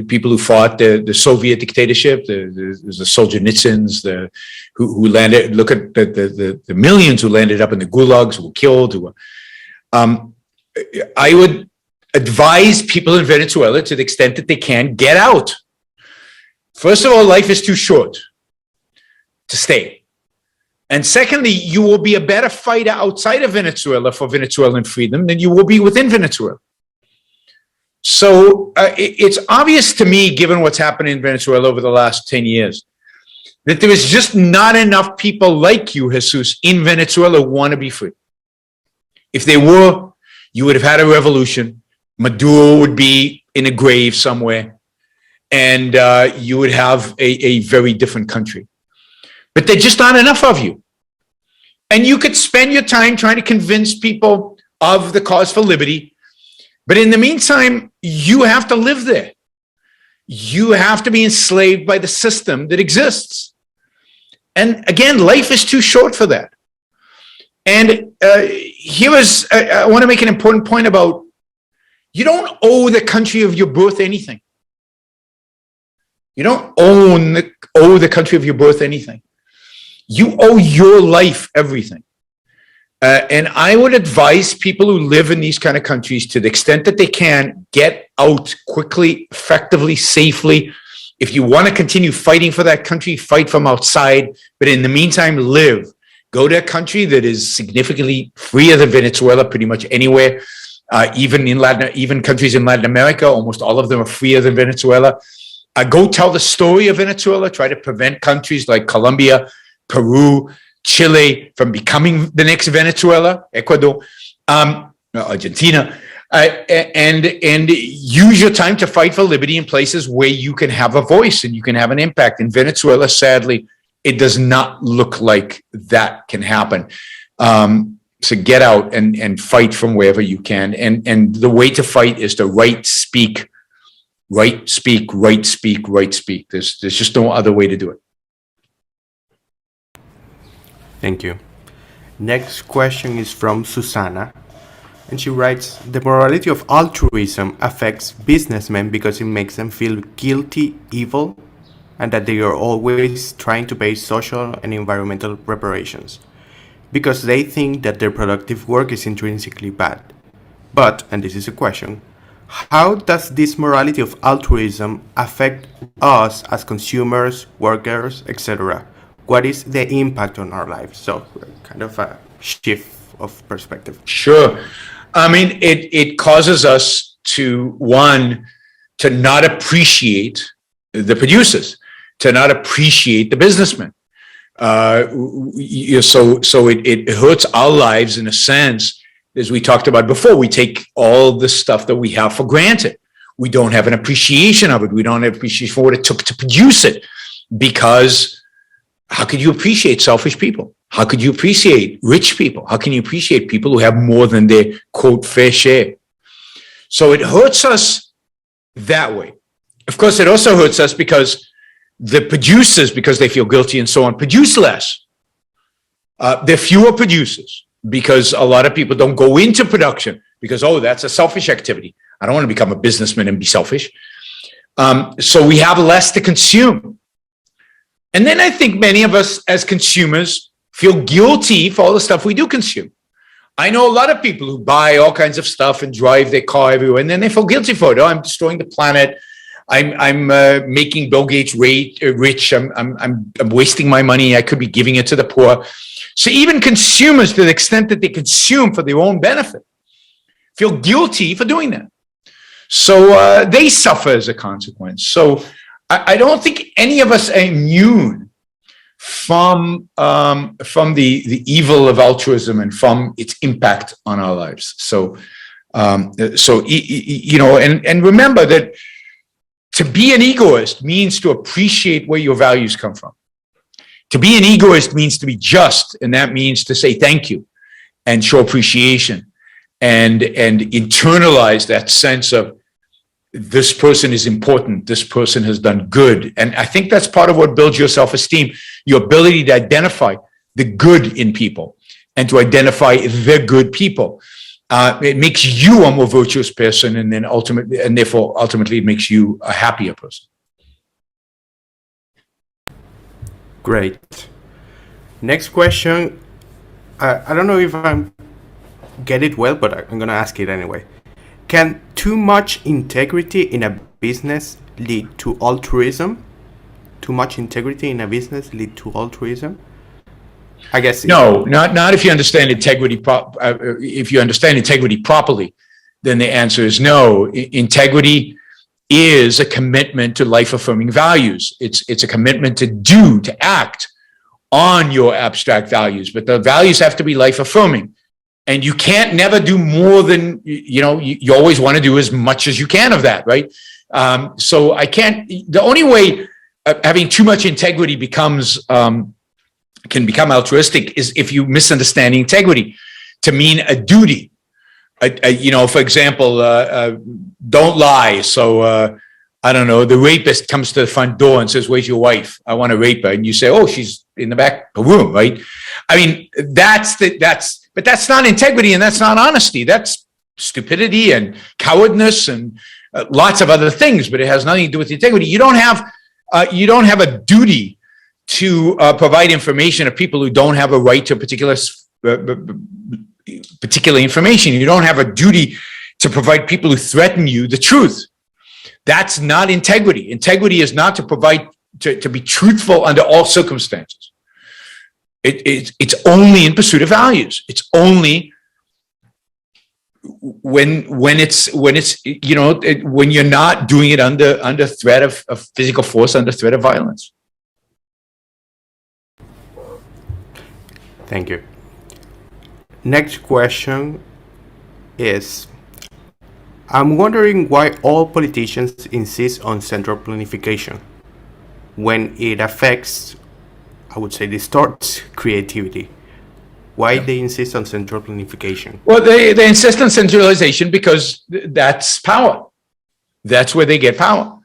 people who fought the Soviet dictatorship, the Solzhenitsyns, who landed. Look at the millions who landed up in the gulags, who were killed. I would advise people in Venezuela, to the extent that they can, get out. First of all, life is too short to stay. And secondly, you will be a better fighter outside of Venezuela for Venezuelan freedom than you will be within Venezuela. So it's obvious to me, given what's happened in Venezuela over the last 10 years, that there is just not enough people like you, Jesus, in Venezuela who want to be free. If they were, you would have had a revolution. Maduro would be in a grave somewhere, and you would have a very different country. But there just aren't enough of you. And you could spend your time trying to convince people of the cause for liberty. But in the meantime, you have to live there. you have to be enslaved by the system that exists. And again, life is too short for that. And I want to make an important point about, you don't owe the country of your birth anything. You don't owe the country of your birth anything. You owe your life everything. And I would advise people who live in these kind of countries, to the extent that they can, get out quickly, effectively, safely. If you want to continue fighting for that country, fight from outside. But in the meantime, live. Go to a country that is significantly freer than Venezuela, pretty much anywhere. Even countries in Latin America, almost all of them are freer than Venezuela. Go tell the story of Venezuela. Try to prevent countries like Colombia, Peru, Chile from becoming the next Venezuela, Ecuador, Argentina, and use your time to fight for liberty in places where you can have a voice and you can have an impact. In Venezuela, sadly, it does not look like that can happen. So get out and fight from wherever you can. And the way to fight is to right speak. There's just no other way to do it. Thank you. Next question is from Susanna, and she writes, the morality of altruism affects businessmen because it makes them feel guilty, evil, and that they are always trying to pay social and environmental reparations, because they think that their productive work is intrinsically bad. But, and this is a question, how does this morality of altruism affect us as consumers, workers, etc.? What is the impact on our lives? So kind of a shift of perspective. Sure. I mean, it causes us to not appreciate the producers, to not appreciate the businessmen. So it hurts our lives in a sense, as we talked about before. We take all the stuff that we have for granted. We don't have an appreciation of it. We don't have appreciation for what it took to produce it, because how could you appreciate selfish people? How could you appreciate rich people? How can you appreciate people who have more than their, quote, fair share? So it hurts us that way. Of course, it also hurts us because the producers, because they feel guilty and so on, produce less. There are fewer producers because a lot of people don't go into production because, oh, that's a selfish activity. I don't want to become a businessman and be selfish. So we have less to consume. And then I think many of us as consumers feel guilty for all the stuff we do consume. I know a lot of people who buy all kinds of stuff and drive their car everywhere, and then they feel guilty for it. Oh, I'm destroying the planet. I'm making Bill Gates rich. I'm wasting my money. I could be giving it to the poor. So even consumers, to the extent that they consume for their own benefit, feel guilty for doing that. So they suffer as a consequence. So I don't think any of us are immune from the evil of altruism and from its impact on our lives. So you know, and remember that to be an egoist means to appreciate where your values come from. To be an egoist means to be just, and that means to say thank you and show appreciation and internalize that sense of, this person is important, this person has done good. And I think that's part of what builds your self-esteem, your ability to identify the good in people and to identify the good people. It makes you a more virtuous person, and then ultimately it makes you a happier person. Great. Next question. I don't know if I get it well, but I'm going to ask it anyway. Can too much integrity in a business lead to altruism? Too much integrity in a business lead to altruism? I guess no, not if you understand integrity. If you understand integrity properly, then the answer is no. Integrity is a commitment to life-affirming values. It's a commitment to act on your abstract values, but the values have to be life-affirming. And you can't never do more than, you know, you always want to do as much as you can of that, right? So the only way having too much integrity can become altruistic is if you misunderstand integrity to mean a duty. You know, for example, don't lie. So I don't know, the rapist comes to the front door and says, "Where's your wife? I want to rape her." And you say, "Oh, she's in the back of the room," right? I mean, but that's not integrity and that's not honesty. That's stupidity and cowardness and lots of other things, but it has nothing to do with integrity. You don't have a duty to provide information of people who don't have a right to particular information. You don't have a duty to provide people who threaten you the truth. That's not integrity. Integrity is not to provide, to be truthful under all circumstances. It's only in pursuit of values. It's only when you're not doing it under threat of physical force, under threat of violence. Thank you. Next question is, I'm wondering why all politicians insist on central planification when it affects, I would say, distorts creativity. Why they insist on central planification? Well, they insist on centralization because that's power. That's where they get power,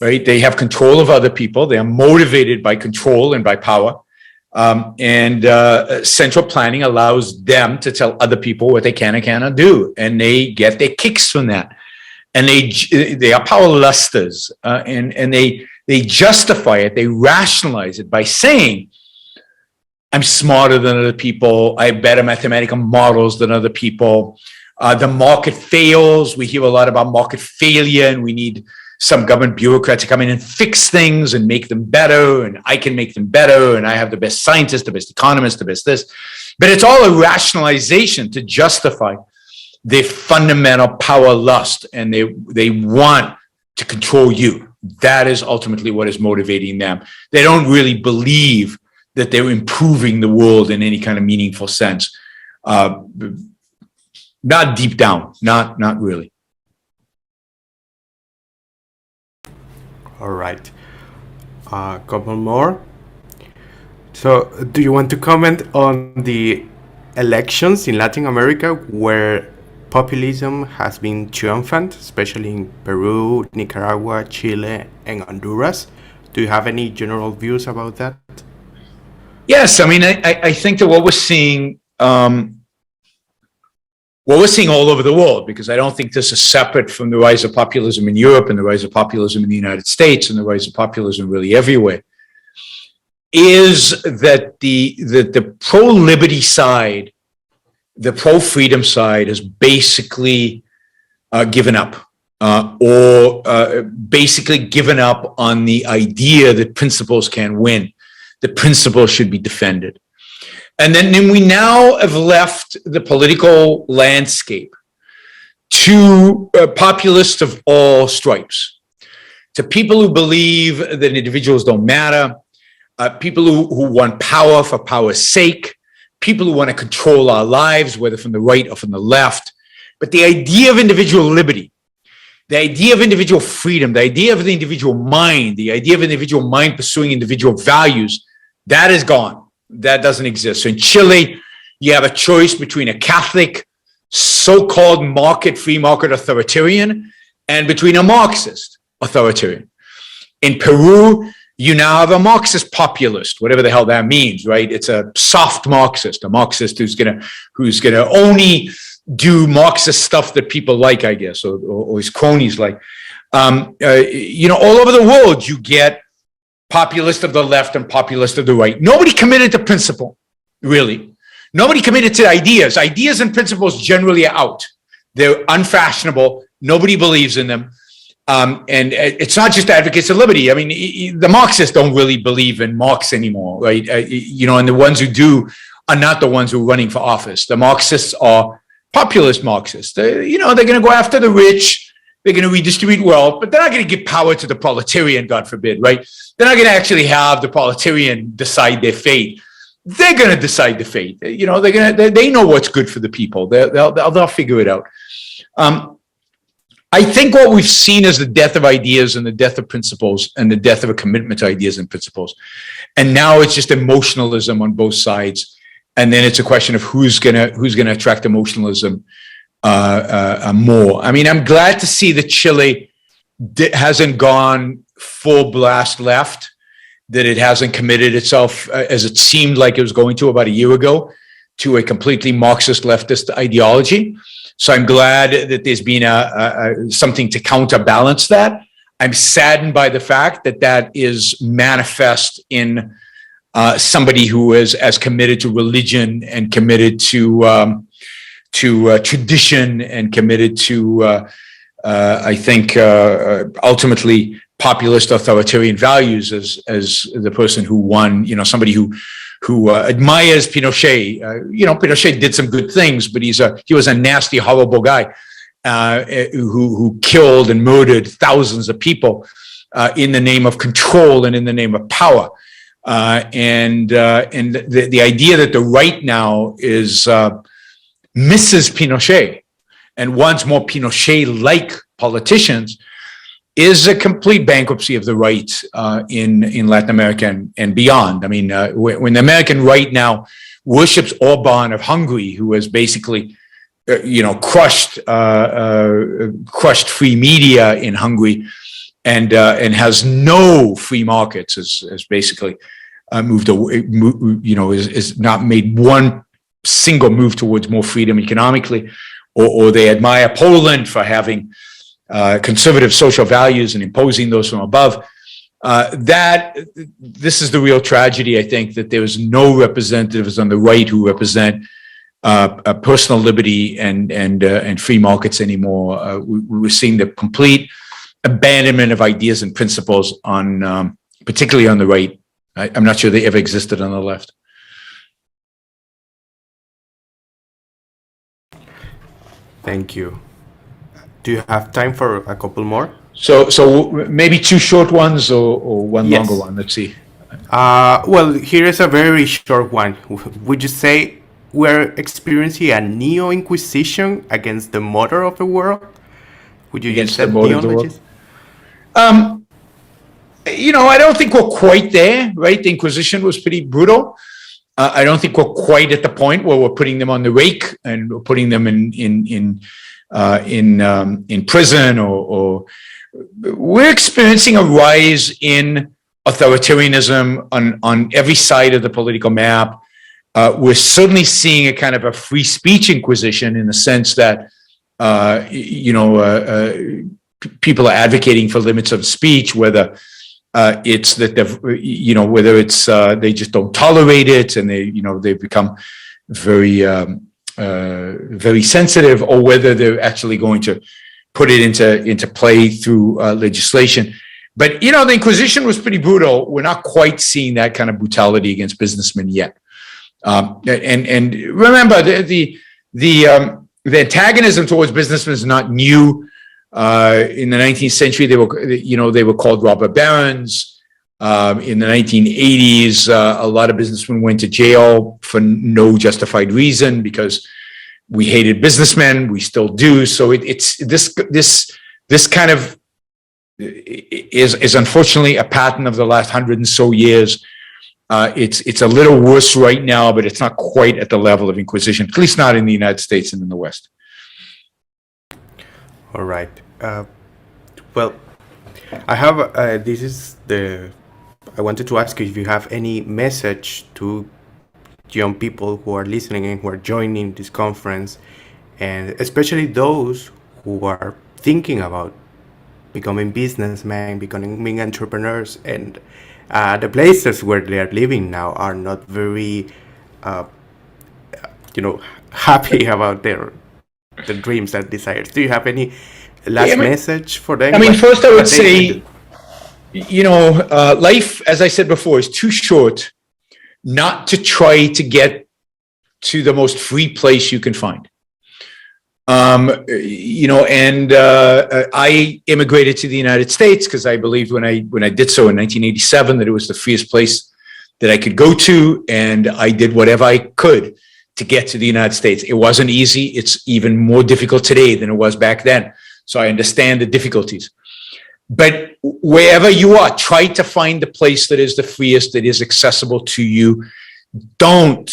right? They have control of other people. They are motivated by control and by power. Central planning allows them to tell other people what they can and cannot do, and they get their kicks from that. And they are power lusters, and they justify it, they rationalize it by saying, "I'm smarter than other people. I have better mathematical models than other people. The market fails. We hear a lot about market failure, and we need some government bureaucrat to come in and fix things and make them better, and I can make them better, and I have the best scientists, the best economists, the best this." But it's all a rationalization to justify their fundamental power lust, and they want to control you. That is ultimately what is motivating them. They don't really believe that they're improving the world in any kind of meaningful sense. Not deep down, not really. All right. A couple more. So, do you want to comment on the elections in Latin America where populism has been triumphant, especially in Peru, Nicaragua, Chile, and Honduras? Do you have any general views about that? Yes, I mean, I think that what we're seeing all over the world, because I don't think this is separate from the rise of populism in Europe and the rise of populism in the United States and the rise of populism really everywhere, is that the pro-liberty side, the pro-freedom side has basically given up, or basically given up on the idea that principles can win, that principles should be defended. And then we now have left the political landscape to populists of all stripes, to people who believe that individuals don't matter, people who want power for power's sake, people who want to control our lives, whether from the right or from the left. But the idea of individual liberty, the idea of individual freedom, the idea of the individual mind, the idea of an individual mind pursuing individual values, that is gone. That doesn't exist. So in Chile, you have a choice between a Catholic, so-called free market authoritarian, and between a Marxist authoritarian. In Peru, you now have a Marxist populist, whatever the hell that means, right? It's a soft Marxist, a Marxist who's gonna only do Marxist stuff that people like, I guess, or his cronies like. All over the world, you get populist of the left and populist of the right. Nobody committed to principle, really. Nobody committed to ideas. Ideas and principles generally are out. They're unfashionable. Nobody believes in them. And it's not just advocates of liberty. I mean, the Marxists don't really believe in Marx anymore, right? And the ones who do are not the ones who are running for office. The Marxists are populist Marxists. They're going to go after the rich. They're going to redistribute wealth, but they're not going to give power to the proletarian, God forbid, right? They're not going to actually have the proletarian decide their fate. They're going to decide the fate. They know what's good for the people. They'll figure it out. I think what we've seen is the death of ideas and the death of principles and the death of a commitment to ideas and principles. And now it's just emotionalism on both sides. And then it's a question of who's gonna attract emotionalism more. I mean, I'm glad to see that Chile hasn't gone full blast left, that it hasn't committed itself, as it seemed like it was going to about a year ago, to a completely Marxist leftist ideology. So I'm glad that there's been something to counterbalance that. I'm saddened by the fact that that is manifest in somebody who is as committed to religion and committed to tradition and committed to, I think, ultimately populist authoritarian values as the person who won, somebody who admires Pinochet. Pinochet did some good things, but he was a nasty, horrible guy who killed and murdered thousands of people in the name of control and in the name of power. And the idea that the right now is misses Pinochet and wants more Pinochet-like politicians is a complete bankruptcy of the right in Latin America and beyond. I mean, when the American right now worships Orban of Hungary, who has basically, crushed free media in Hungary, and has no free markets, has basically moved away, is not made one single move towards more freedom economically, or they admire Poland for having conservative social values and imposing those from above. This is the real tragedy. I think that there is no representatives on the right who represent personal liberty and free markets anymore. We're seeing the complete abandonment of ideas and principles on, particularly on the right. I'm not sure they ever existed on the left. Thank you. Do you have time for a couple more? So maybe two short ones or one longer one. Let's see. Well, here is a very short one. Would you say we're experiencing a neo-inquisition against the mother of the world? Would you use that neology? I don't think we're quite there, right? The Inquisition was pretty brutal. I don't think we're quite at the point where we're putting them on the rake and we're putting them in prison, or we're experiencing a rise in authoritarianism on every side of the political map. We're certainly seeing a kind of a free speech inquisition in the sense that people are advocating for limits of speech, whether it's that whether it's they just don't tolerate it and they've become very very sensitive, or whether they're actually going to put it into play through legislation. But the Inquisition was pretty brutal. We're not quite seeing that kind of brutality against businessmen yet. And remember, the antagonism towards businessmen is not new. In the 19th century, they were called robber barons. In the 1980s, a lot of businessmen went to jail for no justified reason because we hated businessmen. We still do. So it's this kind of is unfortunately a pattern of the last 100 and so years. It's a little worse right now, but it's not quite at the level of Inquisition, at least not in the United States and in the West. All right. Well, I have I wanted to ask you if you have any message to young people who are listening and who are joining this conference, and especially those who are thinking about becoming businessmen, becoming entrepreneurs, and the places where they are living now are not very, happy about their dreams and desires. Do you have any last message for them? First I would say, life, as I said before, is too short not to try to get to the most free place you can find. I immigrated to the United States because I believed when I did so in 1987 that it was the freest place that I could go to, and I did whatever I could to get to the United States. It wasn't easy. It's even more difficult today than it was back then. So I understand the difficulties. But wherever you are, try to find the place that is the freest, that is accessible to you. Don't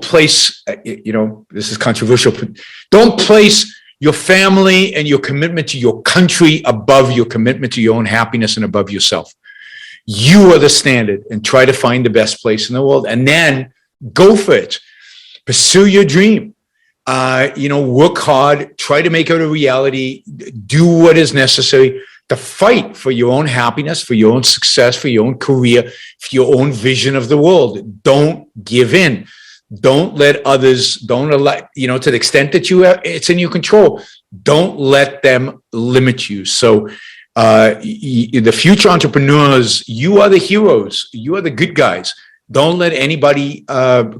place, this is controversial, but don't place your family and your commitment to your country above your commitment to your own happiness and above yourself. You are the standard, and try to find the best place in the world, and then go for it. Pursue your dream. Work hard, try to make it a reality, do what is necessary to fight for your own happiness, for your own success, for your own career, for your own vision of the world. Don't give in. Don't let others, to the extent that it's in your control, don't let them limit you. So the future entrepreneurs, you are the heroes. You are the good guys. Don't let anybody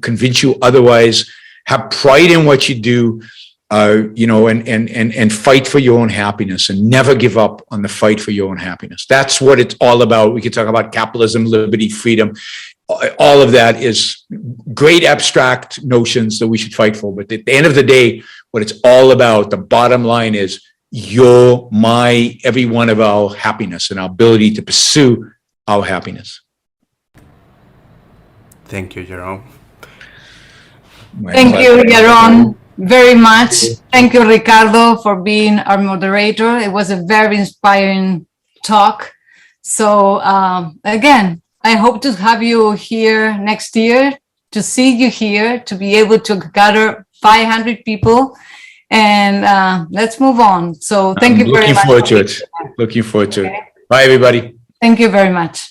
convince you otherwise. Have pride in what you do, and fight for your own happiness, and never give up on the fight for your own happiness. That's what it's all about. We could talk about capitalism, liberty, freedom. All of that is great abstract notions that we should fight for. But at the end of the day, what it's all about, the bottom line is every one of our happiness and our ability to pursue our happiness. Thank you, Yaron. Thank you, Yaron, very much. Thank you, Ricardo, for being our moderator. It was a very inspiring talk. So again, I hope to have you here next year, to see you here, to be able to gather 500 people, and let's move on. So thank you very much. Looking forward to it. Bye, everybody. Thank you very much.